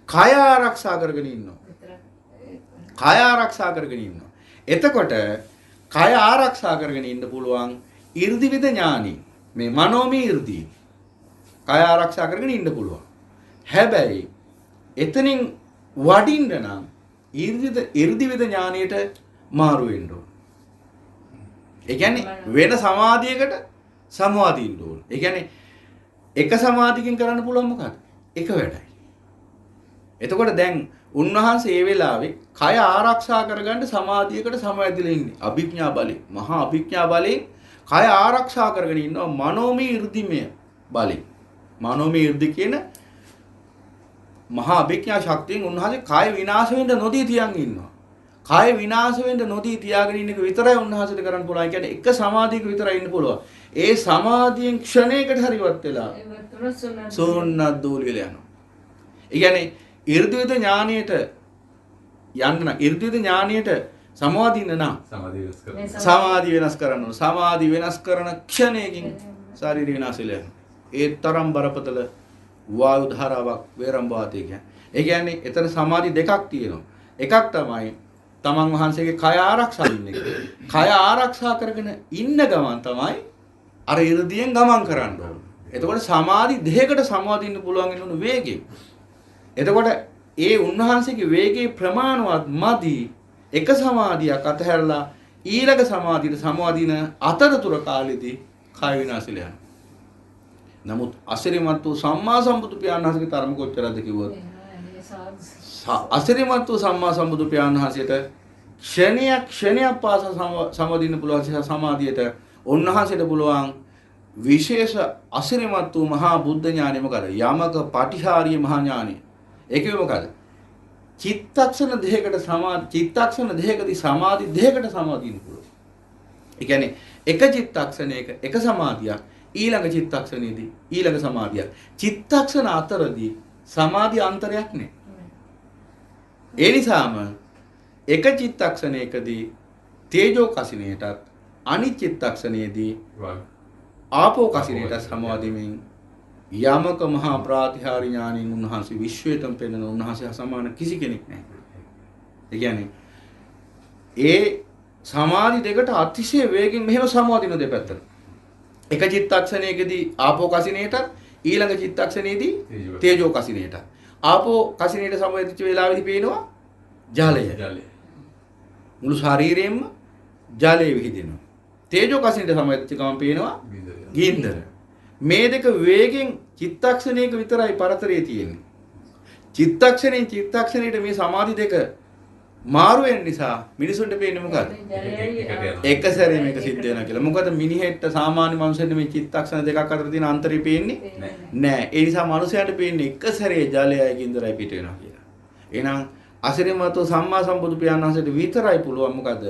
Speaker 2: කය ආරක්ෂා කරගෙන ඉන්නවා. කය ආරක්ෂා කරගෙන ඉන්නවා. එතකොට කය ආරක්ෂා කරගෙන ඉන්න පුළුවන් 이르දිවිද ඥානි. මේ මනෝමය 이르දි. කය ආරක්ෂා කරගෙන ඉන්න පුළුවන්. හැබැයි එතනින් වඩින්න නම් 이르දිවිද ඥානියට මාරු වෙන්න ඕන. ඒ කියන්නේ වෙන සමාධියකට සමවාදීන්න ඕන. ඒ කියන්නේ එක සමාධියකින් කරන්න පුළුවන් මොකක්ද? එක වැඩයි. එතකොට දැන් උන්වහන්සේ මේ වෙලාවේ කය ආරක්ෂා කරගන්න සමාධියකට සමවැදිලා ඉන්නේ. අභිඥා බලයෙන්, මහා අභිඥා බලයෙන් කය ආරක්ෂා කරගෙන ඉන්නවා මනෝමය 이르දිමය බලයෙන්. මනෝමය 이르දි කියන මහා අභිඥා ශක්තියෙන් උන්වහන්සේ කය විනාශ වෙන්න නොදී තියන් ඉන්නවා. කය විනාශ වෙන්න නොදී තියාගෙන ඉන්න එක විතරයි උන්වහන්සේට කරන්න පුළුවන්. ඒ කියන්නේ එක සමාධියක විතරයි ඉන්න පුළුවන්. ඒ සමාධියෙන් ක්ෂණයකට හරිවත් වෙලා සෝන්නත් දූලියල යනවා. ඒ කියන්නේ 이르දිවිද ඥානියට යන්න නම් 이르දිවිද ඥානියට සමාධින්න නම් සමාධි වෙනස් කරන්න ඕන. සමාධි වෙනස් කරන ක්ෂණයකින් ශාරීරික විනාශය වෙනවා. ඒ තරම් බරපතල වායු ධාරාවක් වේරම්භවාතය කියන්නේ. ඒ කියන්නේ එතන සමාධි දෙකක් තියෙනවා. එකක් තමයි තමන් වහන්සේගේ කය ආරක්ෂා ඉන්නේ. කය ආරක්ෂා කරගෙන ඉන්න ගමන් තමයි අර 이르දියෙන් ගමන් කරන්න ඕන. එතකොට සමාධි දෙකකට සමාදින්න පුළුවන් වෙන වේගය. එතකොට ඒ උන්වහන්සේගේ වේගයේ ප්‍රමාණවත් මදි එක සමාධියක් අතහැරලා ඊළඟ සමාධියට සමාදින අතරතුර කාලෙදී කය විනාශ වෙලා යනවා. නමුත් අසිරිමත් වූ සම්මා සම්බුදු පියාණන් වහන්සේගේ තරම කොච්චරද කිව්වොත් අසිරිමත් වූ සම්මා සම්බුදු පියාණන් වහන්සේට ක්ෂණයක් පාස සමවදින්න පුළුවන් සමාධියට උන්වහන්සේට පුළුවන් විශේෂ අසිරිමත් වූ මහා බුද්ධ ඥානෙ මොකද? යමක පටිහාරීය මහා ඥානෙ. ඒකේ මොකද? චිත්තක්ෂණ දෙකකදී සමාධි දෙකකට සමාදින්න පුළුවන්. ඒ කියන්නේ එක චිත්තක්ෂණයක එක සමාධියක් ඊළඟ චිත්තක්ෂණයේදී ඊළඟ සමාධියක්. චිත්තක්ෂණ අතරදී සමාධි අන්තරයක් නැහැ. ඒ නිසාම එක චිත්තක්ෂණයකදී තේජෝ කසිනේටත් අනිත් චිත්තක්ෂණයේදී ආපෝ කසිනේට සමාදිමින් යමක මහා ප්‍රාතිහාර්ය ඥානින් උන්වහන්සේ විශ්වයටම පෙනෙන උන්වහන්සේ සමාන කිසි කෙනෙක් නැහැ. ඒ කියන්නේ ඒ සමාධි දෙකට අතිශය වේගෙන් මෙහෙම සමාදින දෙපැත්තට. එක චිත්තක්ෂණයකදී ආපෝ කසිනේටත් ඊළඟ චිත්තක්ෂණයේදී තේජෝ කසිනේටත්. ආපෝ කසිනේට සමවැදිච්ච වෙලාවෙදී පේනවා ජලය. මුළු ශරීරයෙන්ම ජලය විහිදෙනවා. තේජෝ කසිනේට සමවැදිච්ච ගමන් පේනවා ගින්දර. මේ දෙක වේගෙන් චිත්තක්ෂණයක විතරයි පරතරයේ තියෙන්නේ. චිත්තක්ෂණයට මේ සමාධි දෙක මාරු වෙන නිසා මිනිසුන්ට පේන්නේ මොකද? එක සැරේ මේක සිද්ධ වෙනවා කියලා. මොකද මිනිහෙක්ට සාමාන්‍ය මනුස්සයෙක් මේ චිත්තක්ෂණ දෙකක් අතර තියෙන අන්තරය පේන්නේ නැහැ. ඒ නිසා මනුස්සයාට පේන්නේ එක සැරේ ජලයයි ගින්දරයි පිට වෙනවා කියලා. එහෙනම් අසිරිමත් සම්මා සම්බුදු පියාණන් වහන්සේට විතරයි පුළුවන් මොකද?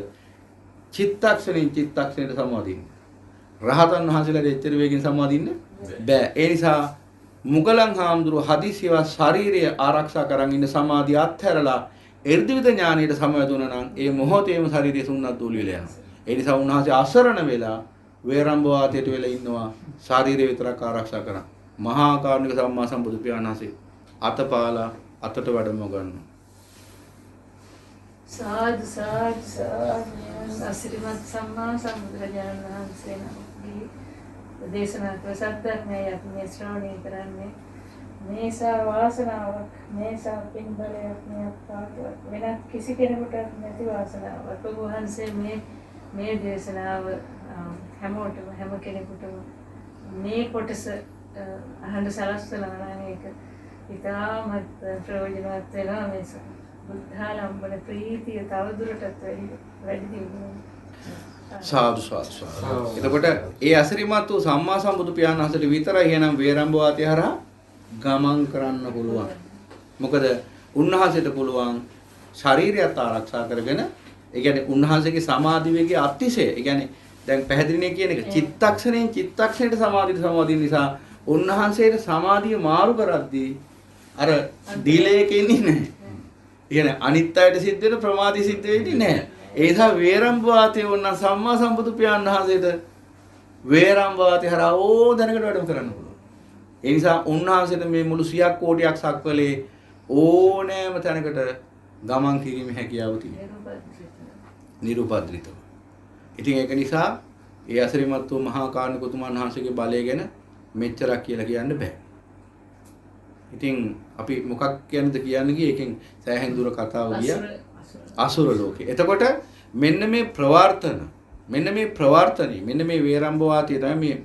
Speaker 2: චිත්තක්ෂණයට සමාදින්න. රහතන් වහන්සේලාට එච්චර වේගෙන් සමාදින්න බෑ. ඒ නිසා මුගලන් හාමුදුරුවෝ හදිසියව ශරීරය ආරක්ෂා කරන් ඉන්න සමාධිය අත්හැරලා එර්ධිවිද ඥානයට සමවැදුණා නම් ඒ මොහොතේම ශරීරය සුන්නත් දූලි වෙලා යනවා. ඒ නිසා උන්වහන්සේ අසරණ වෙලා වේරම්භ වාතයට වෙලා ඉන්නවා ශරීරය විතරක් ආරක්ෂා කරන්. මහා කාරුණික සම්මා සම්බුදු පියාණන් වහන්සේ අතපාලා අතට වැඩම ගන්නවා.
Speaker 3: සාදු සාදු සාදු අසිරිමත් සම්මා සම්බුදුරජාණන් වහන්සේ නමගේ දේශනා කළ සත්‍යඥය අපි ශ්‍රවණය කරන්නේ මේසා වාසනාවක් මේසා පින්බලයක් මේ අප්පාටවත් වෙනත් කිසි කෙනෙකුට නැති වාසනාවක්. ඔබ වහන්සේ මේ දේශනාව හැමෝටම හැම කෙනෙකුටම මේ කොටස අහන්න සලස්වලා නම් ඒක ඉතාමත් ප්‍රයෝජනවත් වෙනවා. මේ බුද්ධාලම්බන ප්‍රීතිය තවදුරටත් වැඩි දියුණුවෙනවා.
Speaker 2: සාදු සාදු. එතකොට ඒ අසිරිමත් වූ සම්මා සම්බුදු පියාණන් වහන්සේට විතරයි එහෙනම් වේරම්භ වාතය හරහා ගමන් කරන්න පුළුවන්. මොකද උන්වහන්සේට පුළුවන් ශරීරයත් ආරක්ෂා කරගෙන ඒ කියන්නේ උන්වහන්සේගේ සමාධි වේගයේ අතිශය. ඒ කියන්නේ දැන් පැහැදිලිනේ කියන එක චිත්තක්ෂණයට සමාධිය නිසා උන්වහන්සේට සමාධිය මාරු කරද්දී අර ඩිලේ එකේ ඉන්නේ නැහැ. කියන්නේ අනිත් අයට සිද්ධ වෙන ප්‍රමාදී සිද්ධ වෙන්නේ නැහැ. ඒ නිසා වේරම්භ වාතය වුණ සම්මා සම්බුදු පියාණන් වහන්සේට වේරම්භ වාතය හරහා දැනකට වැඩම කරන්න පුළුවන්. ඒ නිසා උන්වහන්සේට මේ මුළු 100ක් කෝටියක් සක්වලේ ඕනෑම තැනකට ගමන් කිරීමේ හැකියාව තියෙනවා. නිරුපද්‍රිතව. ඉතින් ඒක නිසා ඒ අසිරිමත් වූ මහා කාරුණික උතුමන් වහන්සේගේ බලය ගැන මෙච්චරක් කියලා කියන්න බෑ. ඉතින් අපි මොකක් කියන්නද කියන්න ගියේ එකෙන් සෑහෙන දුර කතාව ගියා අසුර ලෝකේ. එතකොට මෙන්න මේ ප්‍රවර්තන මෙන්න මේ වේරම්භ වාතය තමයි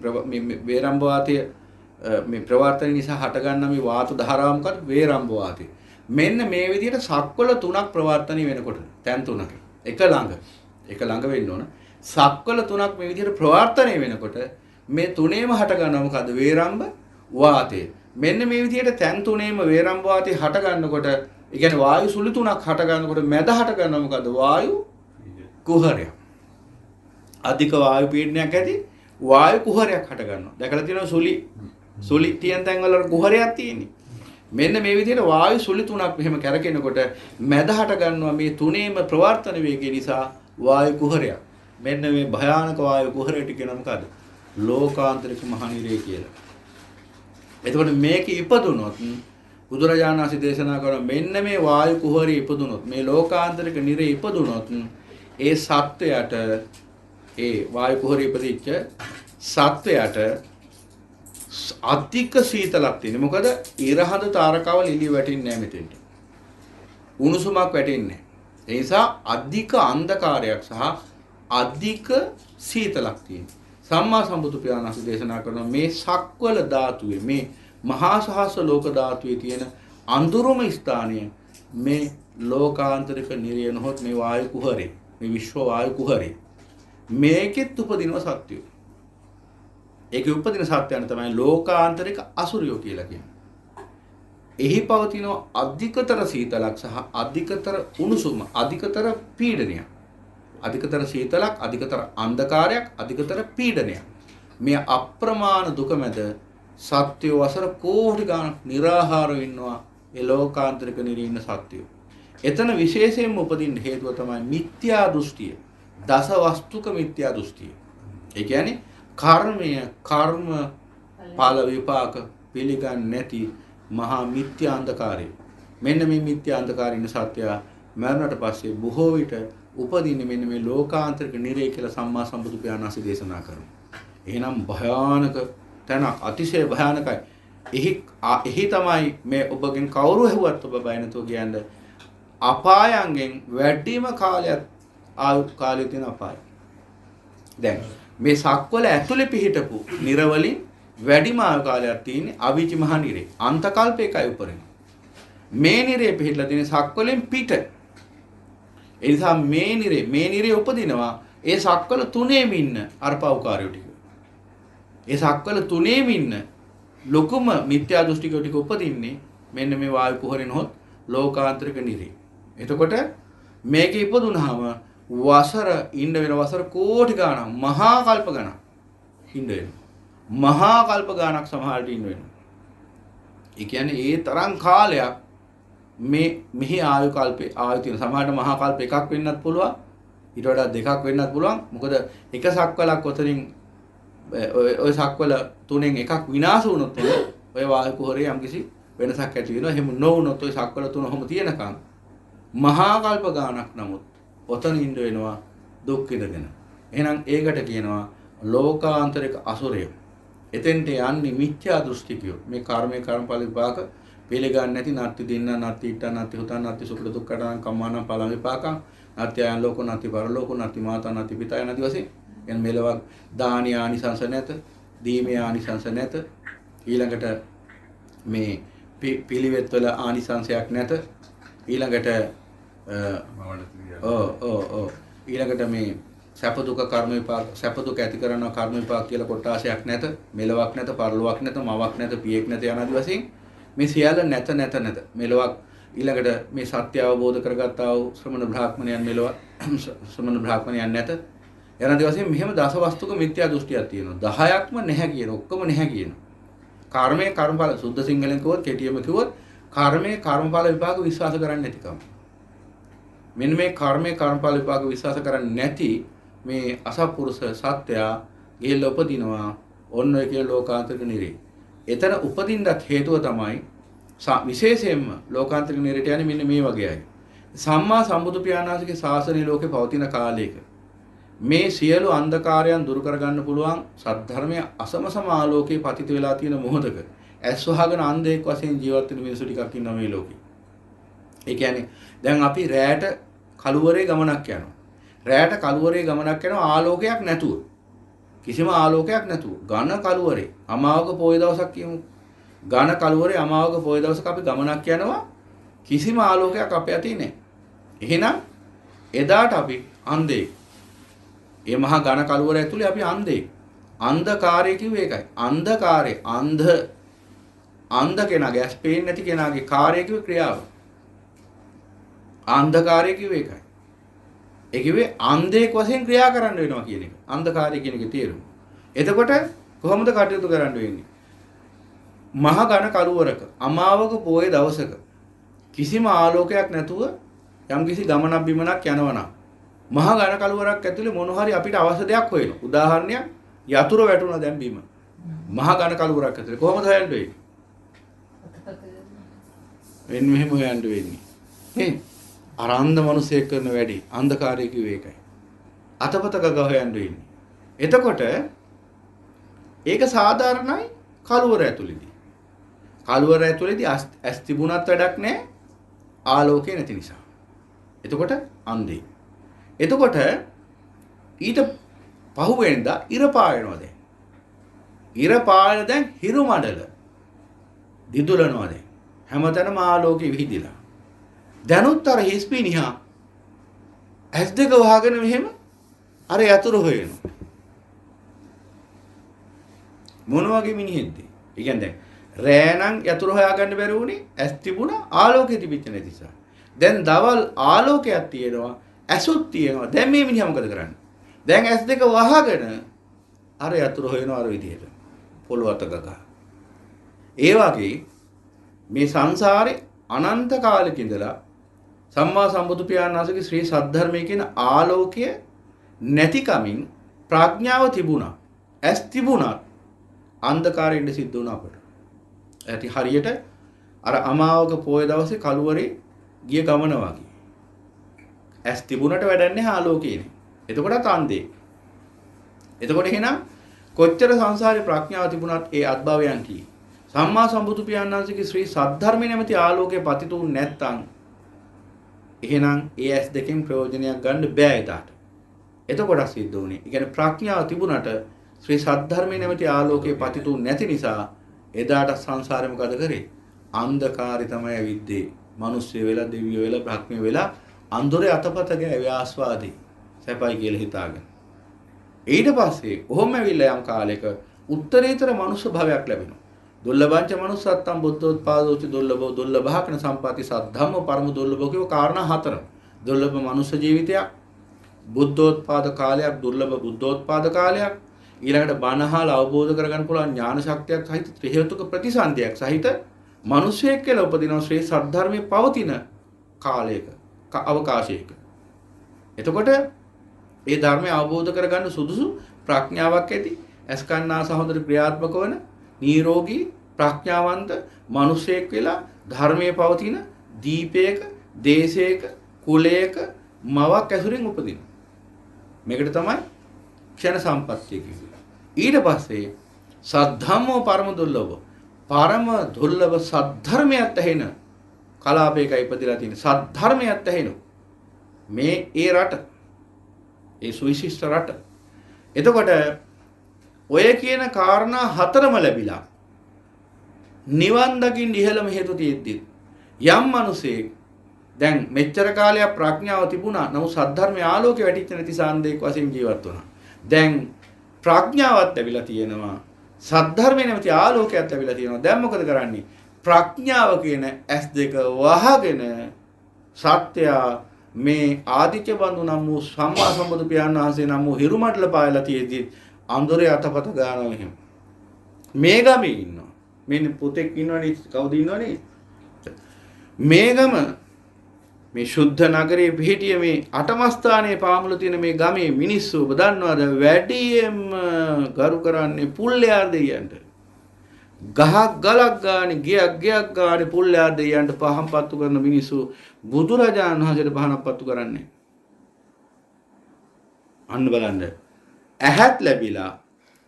Speaker 2: මේ වේරම්භ වාතය මේ ප්‍රවර්තන නිසා හටගන්න මේ වාතු ධාරාව මොකද? වේරම්භ වාතය. මෙන්න මේ විදිහට සක්වල තුනක් ප්‍රවර්තන වෙනකොට තැන් තුනක එක ළඟ වෙන්න ඕන. සක්වල තුනක් මේ විදිහට ප්‍රවර්තනය වෙනකොට මේ තුනේම හටගන්නවා මොකද? වේරම්භ වාතය. මෙන්න මේ විදිහට තැන් තුනේම වේරම්භ වාතය හට ගන්නකොට ඒ කියන්නේ වායු සුළි තුනක් හට ගන්නකොට මැද හට ගන්නවා මොකද? වායු කුහරයක්. අධික වායු පීඩනයක් ඇති වායු කුහරයක් හට ගන්නවා. දැකලා තියෙනවා සුළි තියන තැන් වල කුහරයක් තියෙන්නේ. මෙන්න මේ විදිහට වායු සුළි තුනක් මෙහෙම කැරකෙනකොට මැද හට ගන්නවා මේ තුනේම ප්‍රවර්තන වේගය නිසා වායු කුහරයක්. මෙන්න මේ භයානක වායු කුහරයට කියනවා මොකද? ලෝකාන්තරික මහනිරය කියලා. එතකොට මේක ඉපදුනොත් බුදුරජාණන් වහන්සේ දේශනා කරන මෙන්න මේ වායු කුහරය ඉපදුනොත් මේ ලෝකාන්තරික නිරේ ඉපදුනොත් ඒ සත්වයට ඒ වායු කුහරය ඉපදිච්ච සත්වයට අධික සීතලක් තියෙනවා. මොකද ඉරහඳ තාරකාවල එළිය වැටෙන්නේ නැහැ මෙතෙන්ට. උණුසුමක් වැටෙන්නේ නැහැ. ඒ නිසා අධික අන්ධකාරයක් සහ අධික සීතලක් තියෙනවා. සම්මා සම්බුදු පියාණන් වහන්සේ දේශනා කරන මේ සක්වල ධාතුවේ මේ මහා සහස්‍ර ලෝක ධාතුවේ තියෙන අඳුරුම ස්ථානය මේ ලෝකාන්තරික නිරය නොහොත් මේ වායු කුහරේ මේ විශ්ව වායු කුහරේ. මේකෙත් උපදිනවා සත්‍යය. ඒකේ උපදින සත්‍යයන් තමයි ලෝකාන්තරික අසුරයෝ කියලා කියන්නේ. එහි පවතින අධිකතර සීතලක් සහ අධිකතර උණුසුම, අධිකතර පීඩනයක්. අධිකතර සීතලක්, අධිකතර අන්ධකාරයක්, අධිකතර පීඩනයක්. මේ අප්‍රමාණ දුක මැද සත්‍යෝ වසර කෝටි ගණන් निराහාරව ඉන්නවා. ඒ ලෝකාන්තරික නිරේ ඉන්න සත්‍යෝ. එතන විශේෂයෙන්ම උපදින්න හේතුව තමයි මිත්‍යා දෘෂ්ටිය. දස වස්තුක මිත්‍යා දෘෂ්ටිය. ඒ කියන්නේ කර්මය, කර්ම ඵල විපාක පිළිගන්නේ නැති මහා මිත්‍යා අන්ධකාරය. මෙන්න මේ මිත්‍යා අන්ධකාරය ඉන්න සත්‍යය මරණයට පස්සේ බොහෝ විට උපදින්නේ මෙන්න මේ ලෝකාන්තරික නිරේ කියලා සම්මා සම්බුදු පියාණන් වහන්සේ දේශනා කරනවා. එහෙනම් භයානක තැන, අතිශය භයානකයි. එහි තමයි මේ ඔබගෙන් කවුරු ඇහුවත් ඔබ බය නැතුව කියන්නේ අපායන්ගෙන් වැඩිම කාලයක් ආයු කාලය තියෙන අපාය. දැන් මේ සක්වල ඇතුලේ පිහිටපු නිරවලින් වැඩිම ආයු කාලයක් තියෙන්නේ අවීචි මහ නිරේ. අන්තකල්පයකයි උපරිම. මේ නිරේ පිහිටලා තියෙන සක්වලෙන් පිට. ඒ නිසා මේ නිරේ උපදිනවා ඒ සක්වල තුනේම ඉන්න අරපව්කාරයෝ ටික. ඒ සක්වල තුනේම ඉන්න ලොකුම මිත්‍යා දෘෂ්ටිකයෝ ටික උපදින්නේ මෙන්න මේ වායු කුහරෙන් හොත් ලෝකාන්තරික නිරේ. එතකොට මේක ඉපදුනහම වසර ඉන්න වෙන වසර කෝටි ගණන් මහා කල්ප ගණන් ඉන්න වෙනවා. මහා කල්ප ගණනක් සමහරට ඉන්න වෙනවා. ඒ කියන්නේ ඒ තරම් කාලයක් මෙහි ආයු කල්පේ ආයු තියෙන සමහරට මහා කල්ප එකක් වෙන්නත් පුළුවන්. ඊට වඩා දෙකක් වෙන්නත් පුළුවන්. මොකද එක සක්වලක් ඔතනින් ඔය සක්වල තුනෙන් එකක් විනාශ වුණොත් ඔය වායු කුහරේ යම්කිසි වෙනසක් ඇති වෙනවා. එහෙම නොවුනොත් ඔය සක්වල තුන ඔහොම තියෙනකම් මහා කල්ප ගානක් නමුත් ඔතන ඉඳ වෙනවා දුක් විඳගෙන. එහෙනම් ඒකට කියනවා ලෝකාන්තරික අසුරය. එතෙන්ට යන්නේ මිත්‍යා දෘෂ්ටිකයෝ. මේ කර්මයේ කර්මඵල විපාක පිළිගන්නේ නැති නත්ති දින්න නත්ති ඊට නත්ති හොතන් නත්ති සුඛ දුක්ඛටං කම්මාන ඵල විපාකං නත්ති අයන් ලෝක නත්ති පරලෝක නත්ති මාතා නත්ති පිතා යන දිවසේ එන් මෙලවක් දානීය ආනිසංස නැත, දීමේ ආනිසංස නැත, ඊළඟට මේ පිළිවෙත් වල ආනිසංසයක් නැත, ඊළඟට ඊළඟට මේ සැප දුක කර්ම විපාක, සැප දුක ඇති කරන කර්ම විපාක කියලා කොටාසයක් නැත, මෙලවක් නැත, පරලොවක් නැත, මවක් නැත, පියෙක් නැත යන ආදි වශයෙන් මේ සියල්ල නැත මෙලවක්. ඊළඟට මේ සත්‍ය අවබෝධ කරගත්තා වූ ශ්‍රමණ බ්‍රාහ්මණයන් මෙලව ශ්‍රමණ බ්‍රාහ්මණයන් නැත යන ආදි වශයෙන් මෙහෙම දසවස්තුක මිත්‍යා දෘෂ්ටියක් තියෙනවා. 10ක්ම නැහැ කියන, ඔක්කොම නැහැ කියන. කර්මයේ කර්මඵල සුද්ධ සිංහලෙන් කිව්වොත්, කෙටියම කිව්වොත් කර්මයේ කර්මඵල විපාක විශ්වාස කරන්නේ නැතිකම. මෙන්න මේ කර්මයේ කර්මඵල විපාක විශ්වාස කරන්නේ නැති මේ අසත්පුරුෂ සත්‍යය ගිහිල්ලා උපදිනවා ඔන්න ඔය කියන ලෝකාන්තරික නිරේ. එතන උපදින්නත් හේතුව තමයි විශේෂයෙන්ම ලෝකාන්තරික නිරේට යන්නේ මෙන්න මේ වගේ අය. සම්මා සම්බුදු පියාණන් වහන්සේගේ ශාසනය ලෝකේ පවතින කාලයක මේ සියලු අන්ධකාරයන් දුරු කරගන්න පුළුවන් සද්ධර්මයේ අසමසම ආලෝකයේ පතිත වෙලා තියෙන මොහොතක ඇස් වහගෙන අන්ධයෙක් වශයෙන් ජීවත් වෙන මිනිස්සු ටිකක් ඉන්නවා මේ ලෝකේ. ඒ කියන්නේ දැන් අපි රැයට කළුවරේ ගමනක් යනවා. රැයට කළුවරේ ගමනක් යනවා ආලෝකයක් නැතුව. කිසිම ආලෝකයක් නැතුව. ඝන කළුවරේ අමාවක පොය දවසක් කියමු. ඝන කළුවරේ අමාවක පොය දවසක අපි ගමනක් යනවා. කිසිම ආලෝකයක් අපේ අතේ නැහැ. එහෙනම් එදාට අපි අන්ධයෙක්. මේ මහා ඝන කළුවර ඇතුලේ අපි අන්ධයෙක්. අන්ධකාරය කිව්වේ ඒකයි. අන්ධකාරය අන්ධ කෙනාගේ ඇස් පේන්නේ නැති කෙනාගේ කාර්යය කිව්වේ ක්‍රියාව. අන්ධකාරය කිව්වේ ඒකයි. ඒ කිව්වේ අන්ධයෙක් වශයෙන් ක්‍රියා කරන්න වෙනවා කියන එක. අන්ධකාරය කියන එකේ තේරුම. එතකොට කොහොමද කටයුතු කරන්න වෙන්නේ? මහා ඝන කළුවරක අමාවක පොයේ දවසක කිසිම ආලෝකයක් නැතුව යම්කිසි ගමනක් බිමනක් යනවනම් මහා ඝන කළුවරක් ඇතුලේ මොන හරි අපිට අවශ්‍ය දෙයක් හොයනවා. උදාහරණයක් යතුරු වැටුණා දැන් බිම. මහා ඝන කළුවරක් ඇතුලේ කොහොමද හොයන්න වෙන්නේ? එන්න මෙහෙම හොයන්න වෙන්නේ. නේ? අර අන්ධ මිනිසෙක් කරන වැඩි අන්ධකාරය කිව්වේ ඒකයි. අතපත ගග හොයන්න වෙන්නේ. එතකොට ඒක සාධාරණයි කළුවර ඇතුලේදී. කළුවර ඇතුලේදී ඇස් තිබුණත් වැඩක් නැහැ ආලෝකය නැති නිසා. එතකොට අන්ධේ. එතකොට ඊට පහුවෙන්දා ඉර පායනවා දැන්. ඉර පායන දැන් හිරු මඩල දිදුලනවා දැන්. හැමතැනම ආලෝකෙ විහිදිලා. දැනුත් අර හිස්පිනිහා ඇස් දෙක වහගෙන මෙහෙම අර යතුරු හොයනවා. මොන වගේ මිනිහෙක්ද? ඒ කියන්නේ දැන් රෑ නම් යතුරු හොයාගන්න බැරි වුණේ ඇස් තිබුණා ආලෝකය තිබිච්ච නැති නිසා. දැන් දවල් ආලෝකයක් තියෙනවා ඇසුත් තියෙනවා. දැන් මේ මිනිහා මොකද කරන්නේ? දැන් ඇස් දෙක වහගෙන අර යතුරු හොයනවා අර විදිහට. පොළොව අත ගගා. ඒ වගේ මේ සංසාරේ අනන්ත කාලෙක ඉඳලා සම්මා සම්බුදු පියාණන් වහන්සේගේ ශ්‍රී සද්ධර්මයේ කියන ආලෝකය නැතිකමින් ප්‍රඥාව තිබුණා. ඇස් තිබුණා. අන්ධකාරයෙන් සිද්ධ වුණා අපට. ඇති හරියට අර අමාවක පොය දවසේ කළුවරේ ගිය ගමන වගේ. ඇස් තිබුණට වැඩන්නේ ආලෝකයනේ. එතකොටත් අන්ධේ. එතකොට එහෙනම් කොච්චර සංසාරේ ප්‍රඥාව තිබුණත් ඒ අත්භවයන් කී. සම්මා සම්බුදු පියාණන් වහන්සේගේ ශ්‍රී සද්ධර්මයේ නැමැති ආලෝකයේ පතිතුන් නැත්තම් එහෙනම් ඒ ඇස් දෙකෙන් ප්‍රයෝජනයක් ගන්න බෑ එදාට. එතකොට සිද්ධ වුණේ. ඒ කියන්නේ ප්‍රඥාව තිබුණට ශ්‍රී සද්ධර්මයේ නැමැති ආලෝකයේ පතිතුන් නැති නිසා එදාට සංසාරේ මොකද කරේ? අන්ධකාරය තමයි ඇවිද්දේ. මිනිස්සු වෙලා දෙවියෝ වෙලා බ්‍රහ්මිය වෙලා අන්දොරේ අතපත ගෑවේ ආස්වාදී. සැපයි කියලා හිතාගෙන. ඊට පස්සේ ඔහොම ඇවිල්ලා යම් කාලයක උත්තරීතර මනුෂ්‍ය භාවයක් ලැබෙනවා. දුර්ලභංච මනුස්සත්තම් බුද්ධෝත්පාදෝච දුර්ලභෝ දුර්ලභහකන සම්පatti සද්ධම්ම පරම දුර්ලභෝ කියව කාරණා හතර. දුර්ලභ මනුෂ්‍ය ජීවිතයක්, බුද්ධෝත්පාද කාලයක්, දුර්ලභ බුද්ධෝත්පාද කාලයක්, ඊළඟට බණහල අවබෝධ කරගන්න පුළුවන් ඥාන ශක්තියක් සහිත ත්‍රි හේතුක ප්‍රතිසන්දියක් සහිත මිනිසෙක් කියලා උපදින ශ්‍රේ සද්ධර්මයේ පවතින කාලයක අවකාශයක. එතකොට ඒ ධර්මය අවබෝධ කරගන්න සුදුසු ප්‍රඥාවක් ඇති ඇස්කන්නාස හොඳට ක්‍රියාත්මක වන නිරෝගී ප්‍රඥාවන්ත මිනිසෙක් වෙලා ධර්මයේ පවතින දීපයක දේශයක කුලයක මවක් ඇසුරින් උපදින. මේකට තමයි ක්ෂණ සම්පත්තිය කියන්නේ. ඊට පස්සේ සද්ධම්මෝ පරම දුර්ලභ පරම දුර්ලභ සද්ධර්මයට ඇහෙන කලාපයක ඉපදලා තියෙන සද්ධර්මයට ඇහෙන මේ ඒ රට ඒ සුවිශිෂ්ට රට. එතකොට ඔය කියන කාරණා හතරම ලැබිලා නිවන් දකින්න ඉහළම හේතු තියෙද්දි යම් මිනිසෙක් දැන් මෙච්චර කාලයක් ප්‍රඥාව තිබුණා නමුත් සද්ධර්මයේ ආලෝකේ වැටිච්ච නැති සාන්දේක වශයෙන් ජීවත් වුණා. දැන් ප්‍රඥාවත් ලැබිලා තියෙනවා සද්ධර්මයේ නැමැති ආලෝකයක් ලැබිලා තියෙනවා. දැන් මොකද කරන්නේ? ප්‍රඥාව කියන ඇස් දෙක වහගෙන සත්‍ය මේ ආදිත්‍ය බඳු නම් වූ සම්මා සම්බුදු පියාණන් වහන්සේ නම් වූ හිරුමඩල පායලා තියෙද්දි අඳුරේ අතපත ගන්නවා එහෙම. මේ ගමේ ඉන්නවා. මෙන්න පුතෙක් ඉන්නවනේ කවුද ඉන්නවනේ? මේ ගම මේ ශුද්ධ නගරයේ පිහිටිය මේ අටම ස්ථානයේ පාමුල තියෙන මේ ගමේ මිනිස්සු ඔබ දන්නවද වැඩියෙන්ම ගරු කරන්නේ පුල්ලයාර දෙයියන්ට. ගහක් ගලක් ගානේ ගයක් ගානේ පුල්ලයාර දෙයියන්ට පහන් පත්තු කරන මිනිස්සු බුදුරජාණන් වහන්සේට පහනක් පත්තු කරන්නේ. අන්න බලන්න. ඇහත් ලැබිලා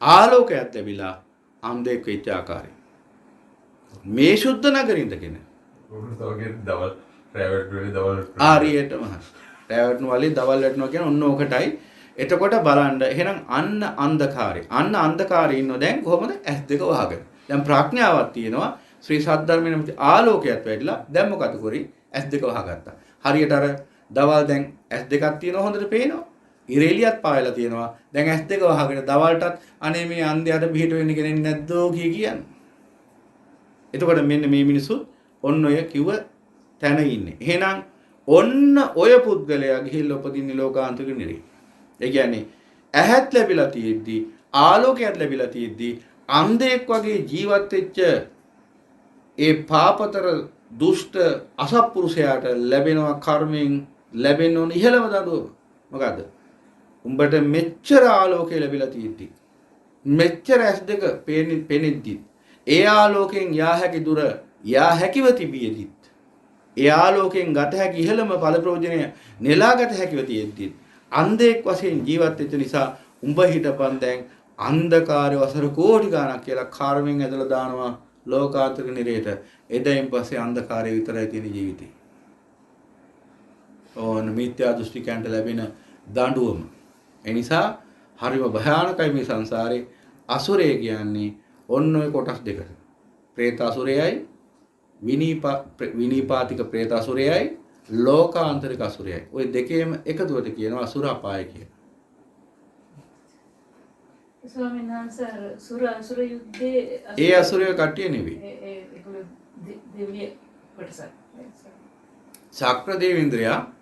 Speaker 2: ආලෝකයක් ලැබිලා අන්ධෙක් වෙච්ච ආකාරය. මේ ශුද්ධ නගරින් ඉඳගෙන
Speaker 4: උන්වගේ දවල් ප්‍රයිවට් වලේ දවල්
Speaker 2: ආරියටම රැවට්නු වලින් දවල් වැටෙනවා කියන ඔන්න ඕකටයි. එතකොට බලන්න එහෙනම් අන්න අන්ධකාරය. අන්න අන්ධකාරේ ඉන්නෝ දැන් කොහොමද? ඇස් දෙක වහගෙන. දැන් ප්‍රඥාවක් තියෙනවා. ශ්‍රී සද්ධර්මයේ නැමැති ආලෝකයක් වැටිලා දැන් මොකද කරේ? ඇස් දෙක වහගත්තා. හරියට අර දවල් දැන් ඇස් දෙකක් තියෙනවා හොඳට පේනවා. ඉරේලියත් පායලා තියෙනවා. දැන් ඇස් දෙක වහගෙන දවල්ටත් අනේ මේ අන්ධයාට පිට වෙන්න කෙනෙක් නැද්දෝ කියන්නේ. එතකොට මෙන්න මේ මිනිස්සු ඔන්න ඔය කිව්ව තැන ඉන්නේ. එහෙනම් ඔන්න ඔය පුද්ගලයා ගිහිල්ලා උපදින්නේ ලෝකාන්තික නිරේ. ඒ කියන්නේ ඇහත් ලැබිලා තියෙද්දි ආලෝකයක් ලැබිලා තියෙද්දි අන්ධෙක් වගේ ජීවත් වෙච්ච ඒ පාපතර දුෂ්ට අසත්පුරුෂයාට ලැබෙනවා කර්මයෙන් ලැබෙන්න ඕන ඉහළම දඬුවම. මොකද්ද? උඹට මෙච්චර ආලෝකය ලැබිලා තියෙද්දි මෙච්චර ඇස් දෙක පෙනෙද්දි ඒ ආලෝකයෙන් යා හැකි දුර යා හැකිව තිබියදිත් ඒ ආලෝකයෙන් ගත හැකි ඉහළම ඵල ප්‍රයෝජනය නෙලාගත හැකිව තියෙද්දි අන්ධෙක් වශයෙන් ජීවත් වෙච්ච නිසා උඹ හිටපන් දැන් අන්ධකාරය වසර කෝටි ගණක් කියලා කර්මෙන් ඇදලා දානවා ලෝකාන්තික නිරේට. එදයින් පස්සේ අන්ධකාරය විතරයි තියෙන ජීවිතේ. ඕන මිත්‍යා දෘෂ්ටිකයන්ට ලැබෙන දඬුවම. ඒ නිසා හරිම භයානකයි මේ සංසාරේ. අසුරය කියන්නේ ඔන්න ඔය කොටස් දෙකට. പ്രേත අසුරයයි විනීපාතික പ്രേත අසුරයයි ලෝකාන්තරික අසුරයයි. ওই දෙකේම එකතුවට කියනවා අසුර අපාය කියලා.
Speaker 3: ස්වාමීන් වහන්සේ අසුර යුද්ධයේ
Speaker 2: ඒ අසුරය කට්ටිය නෙවෙයි.
Speaker 3: ඒගොල්ලෝ දෙවිය කොටසක්.
Speaker 2: ශක්‍ර දේවේන්ද්‍රයා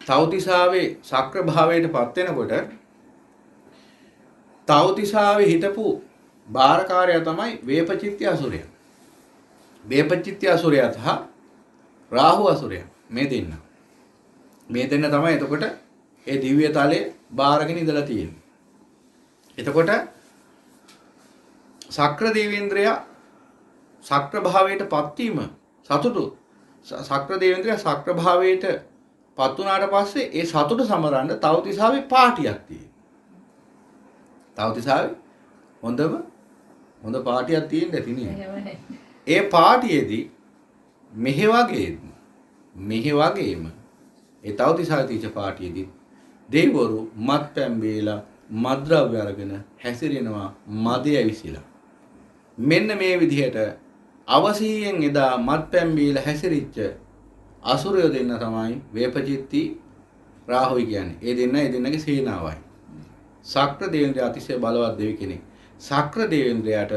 Speaker 2: තවතිසාවේ ශක්‍ර භාවයට පත් වෙනකොට තවතිසාවේ හිටපු බාරකාරයා තමයි වේපචිත්‍ය අසුරයා. වේපචිත්‍ය අසුරයා සහ රාහු අසුරයා මේ දෙන්න. මේ දෙන්න තමයි එතකොට ඒ දිව්‍ය තලයේ බාරගෙන ඉඳලා තියෙන්නේ. එතකොට ශක්‍ර දේවේන්ද්‍රයා ශක්‍ර භාවයට පත් වීම සතුටු ශක්‍ර දේවේන්ද්‍රයා ශක්‍ර භාවයට පත් වුණාට පස්සේ ඒ සතුට සමරන්න තවතිසාවේ පාටියක් තියෙනවා. තවතිසාවේ හොඳ පාටියක් තියෙන්න ඇති නේද? ඒ පාටියේදී මෙහෙ වගේම ඒ තවතිසාවේ තියෙච්ච පාටියේදී දෙවිවරු මත්පැන් බීලා මද්ද්‍රව්‍ය අරගෙන හැසිරෙනවා මදේ ඇවිසිලා. මෙන්න මේ විදිහට අවසීයෙන් එදා මත්පැන් බීලා හැසිරිච්ච අසුරයෝ දෙන්න තමයි වේපචිත්ති රාහුයි කියන්නේ. ඒ දෙන්නගේ සේනාවයි. ශක්‍ර දේවේන්ද්‍රය අතිශය බලවත් දෙවි කෙනෙක්. ශක්‍ර දේවේන්ද්‍රයාට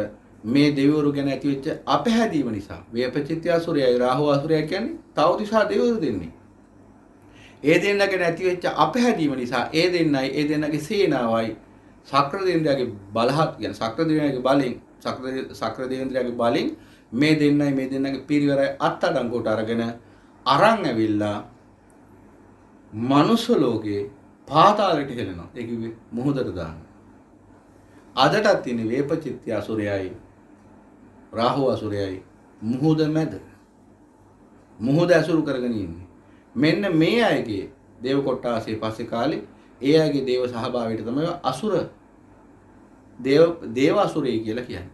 Speaker 2: මේ දෙවිවරු ගැන ඇතිවෙච්ච අපහැදීම නිසා වේපචිත්ති අසුරයයි රාහු අසුරයයි කියන්නේ තවතිසා දෙවිවරු දෙන්නේ. ඒ දෙන්න ගැන ඇතිවෙච්ච අපහැදීම නිසා ඒ දෙන්නගේ සේනාවයි ශක්‍ර දේවේන්ද්‍රයාගේ බලහත් කියන ශක්‍ර දේවේන්ද්‍රයාගේ බලෙන් මේ දෙන්නගේ පිරිවරයි අත්අඩංගුවට අරගෙන අරන් ඇවිල්ලා මනුෂ්‍ය ලෝකේ පාතාලයට හෙලනවා. ඒ කිව්වේ මුහුදට දාන්න. අදටත් තියෙන වේපචිත්‍ය අසුරයයි රාහු අසුරයයි මුහුද මැද. මුහුද ඇසුරු කරගෙන ඉන්නේ. මෙන්න මේ අයගේ දේව කොට්ටාසේ පස්සේ කාලේ ඒ අයගේ දේව සහභාගීට තමයි අසුර දේව අසුරය කියලා කියන්නේ.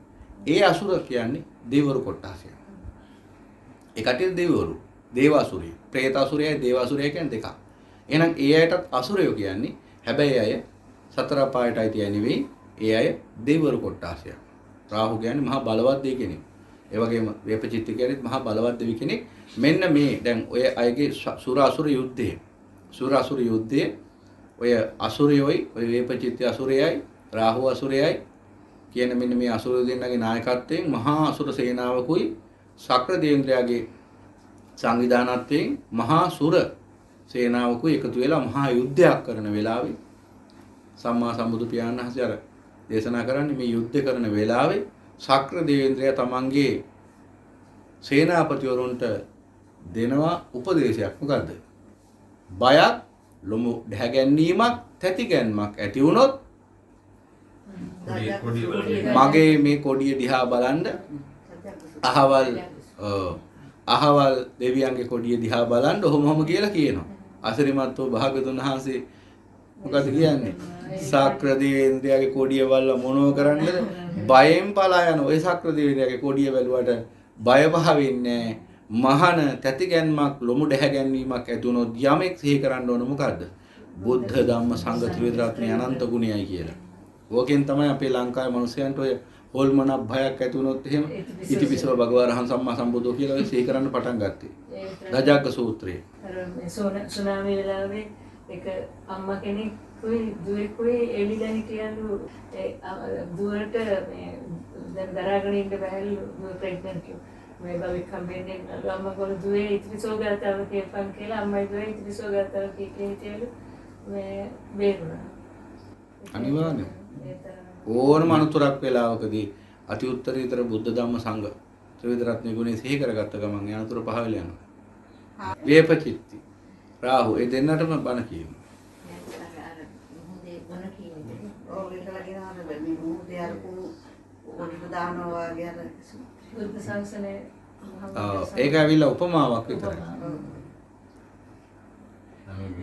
Speaker 2: ඒ අසුර කියන්නේ දෙවිවරු කොට්ටාසය. ඒ කටිය දෙවිවරු දේව අසුරය. പ്രേත අසුරයයි දේව අසුරයයි කියන්නේ දෙකක්. එහෙනම් ඒ අයටත් අසුරයෝ කියන්නේ හැබැයි අය සතර පායට අයිතිය නෙවෙයි. ඒ අය දෙවිවරු කොට්ටාසය. රාහු කියන්නේ මහා බලවත් දෙවි කෙනෙක්. ඒ වගේම වේපචිත්ති කියන්නේ මහා බලවත් දෙවි කෙනෙක්. මෙන්න මේ දැන් ඔය අයගේ සුර අසුර යුද්ධයේ ඔය අසුරයෝයි ඔය වේපචිත්ති අසුරයයි රාහු අසුරයයි කියන මෙන්න මේ අසුර දෙන්නගේ නායකත්වයෙන් මහා අසුර සේනාවකුයි ශක්‍ර දේවේන්ද්‍රයාගේ සංවිධානත්වයෙන් මහා සුර සේනාවකුයි එකතු වෙලා මහා යුද්ධයක් කරන වෙලාවේ සම්මා සම්බුදු පියාණන් වහන්සේ අර දේශනා කරන්නේ මේ යුද්ධ කරන වෙලාවේ ශක්‍ර දේවේන්ද්‍රයා තමන්ගේ සේනාපතිවරුන්ට දෙනවා උපදේශයක්. මොකද්ද? බයක්, ලොමු දැහැගැන්වීමක්, තැතිගැන්මක් ඇති වුණොත් මගේ මේ කොඩිය දිහා බලන්න අහවල් දෙවියන්ගේ කොඩිය දිහා බලන්න ඔහොම කියලා කියනවා. අසිරිමත් වූ භාග්‍යවතුන් වහන්සේ මොකද කියන්නේ? ශක්‍ර දේවේන්ද්‍රයාගේ කොඩිය බලලා මොනව කරන්නද? බයෙන් පලා යන ඔය ශක්‍ර දේවේන්ද්‍රයාගේ කොඩිය බැලුවට බය පහ වෙන්නේ මහාන තැතිගැන්මක් ලොමු දැහැගැන්වීමක් ඇති වුණොත් යමෙක් සිහි කරන්න ඕන මොකද්ද? බුද්ධ ධම්ම සංඝ ත්‍රිවිධ රත්නයේ අනන්ත ගුණයයි කියලා. ඕකෙන් තමයි අපේ ලංකාවේ මිනිසයන්ට ඔය හොල්මන භයක් ඇති වුණොත් එහෙම ඉතිපිසව භගවරහන් සම්මා සම්බුද්ධෝ කියලා ඔය සිහි කරන්න පටන් ගත්තේ. රජාග්ග සූත්‍රයේ.
Speaker 3: අර මේ සුනාමි වෙලාවේ එක අම්මා කෙනෙකුයි දුවෙකුයි එළිලා හිටියලු දුවට මේ දැන් දරාගෙන ඉන්න බැහැලු ප්‍රෙග්නන්ට් මේ බබෙක් හම්බෙන්නේ අම්මා කොළ දුවේ ඉතිරිසෝ ගාතාව කියපන් කියලා අම්මයි දුවේ ඉතිරිසෝ ගාතාව කියේ හිටියලු මේ බේරුණා.
Speaker 2: අනිවාර්යයෙන් ඕනම අනුතරක් වෙලාවකදී අති උත්තරීතර බුද්ධ ධම්ම සංඝ ත්‍රිවිධ රත්න ගුණේ සිහි කරගත්ත ගමන් ඒ අනුතර පහ වෙලා යනවා. වේපචිත්ති රාහු ඒ දෙන්නටම බණ කියනවා.
Speaker 3: බුද්ධ ශාසනයේ
Speaker 2: ඒක ඇවිල්ලා උපමාවක් විතරයි.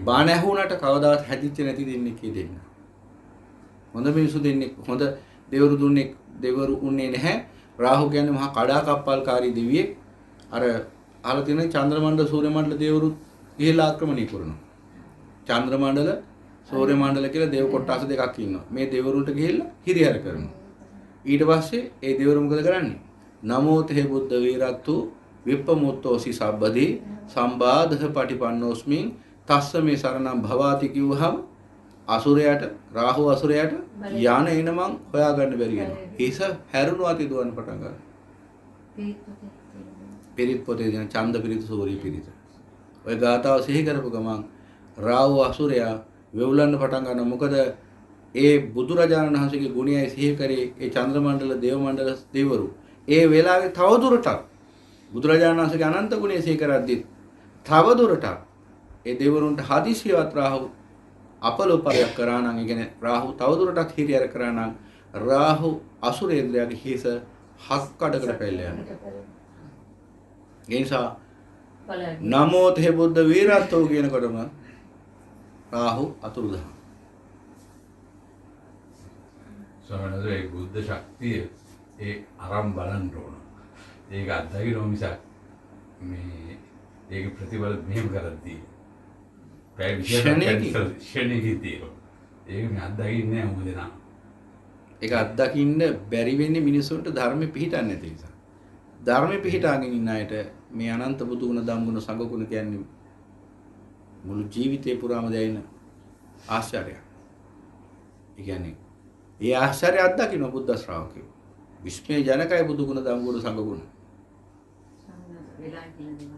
Speaker 2: බණ ඇහුණට කවදාවත් හැදිච්ච නැති දෙන්නේ කී දෙන්න. හොඳ මිනිසු දෙන්නේ හොඳ දෙවරු උන්නේ නැහැ. රාහු කියන්නේ මහා කඩාකප්පල්කාරී දෙවියෙක්. අර අහලා තියෙන චන්ද්‍ර මණ්ඩල සූර්ය මණ්ඩල දෙවරුත් ගිහිලා ආක්‍රමණය කරනවා. චන්ද්‍ර මණ්ඩල සූර්ය මණ්ඩල කියලා දේව කොටස් දෙකක් ඉන්නවා. මේ දෙවරුන්ට ගිහිල්ලා හිරිහැර කරනවා. ඊට පස්සේ ඒ දෙවරු මොකද කරන්නේ? නමෝ තේ බුද්ධ වීරත්තු විප්පමුත්තෝසි සබ්බදී සම්බාධහ පටිපන්නෝස්මින් තස්ස මේ සරණම් භවාති කිව්වහම අසුරයට රාහු අසුරයට යන එනමං හොයාගන්න බැරි වෙනවා. හිස හැරුණු අති දුවන්න පටන් ගන්නවා. පිරිත් පොතේ දෙන ඡන්ද පිරිත් සූරී පිරිත්. ඔය ගාතාව සිහි කරපු ගමන් රාහු අසුරයා වෙවුලන්න පටන් ගන්නවා. මොකද ඒ බුදුරජාණන් වහන්සේගේ ගුණයයි සිහි කරේ ඒ චන්ද්‍ර මණ්ඩල දේව මණ්ඩල දෙවරු. ඒ වෙලාවේ තවදුරටත් බුදුරජාණන් වහන්සේගේ අනන්ත ගුණය සිහි කරද්දී තවදුරටත් ඒ දෙවරුන්ට හදිසියවත් රාහු අපලෝපයක් කරා නම් ඒ කියන්නේ රාහු තවදුරටත් හිරියර කරා නම් රාහු අසුරේන්ද්‍රයාගේ හිස හක් කඩකට පැල්ල යනවා. ඒ නිසා නමෝ තේ බුද්ධ වීරත්වෝ කියනකොටම රාහු අතුරුදහන්.
Speaker 4: ස්වාමීන් වහන්සේ ඒ බුද්ධ ශක්තිය ඒ අරන් බලන්න ඕන. ඒක අත්දැකීම මිසක් මේ ඒක ප්‍රතිඵල මෙහෙම කරද්දී පැය 20ක් ෂණේකීතිය. ඒක මේ අත්දැකීන්නේ නැහැ මොකද නා.
Speaker 2: ඒක අත්දකින්න බැරි වෙන්නේ මිනිසුන්ට ධර්මෙ පිහිටන්නේ නැති නිසා. ධර්මෙ පිහිටාගෙන ඉන්න අයට මේ අනන්ත බුදු ගුණ ධම්ම ගුණ සංඝ ගුණ කියන්නේ මුළු ජීවිතේ පුරාම දැනෙන ආශ්චර්යයක්. ඒ කියන්නේ ඒ ආශ්චර්ය අත්දකින්න බුද්ධ ශ්‍රාවකයෝ. විශ්මය ජනකයි බුදු ගුණ ධම්ම ගුණ සංඝ ගුණ.
Speaker 3: වෙලා කියලා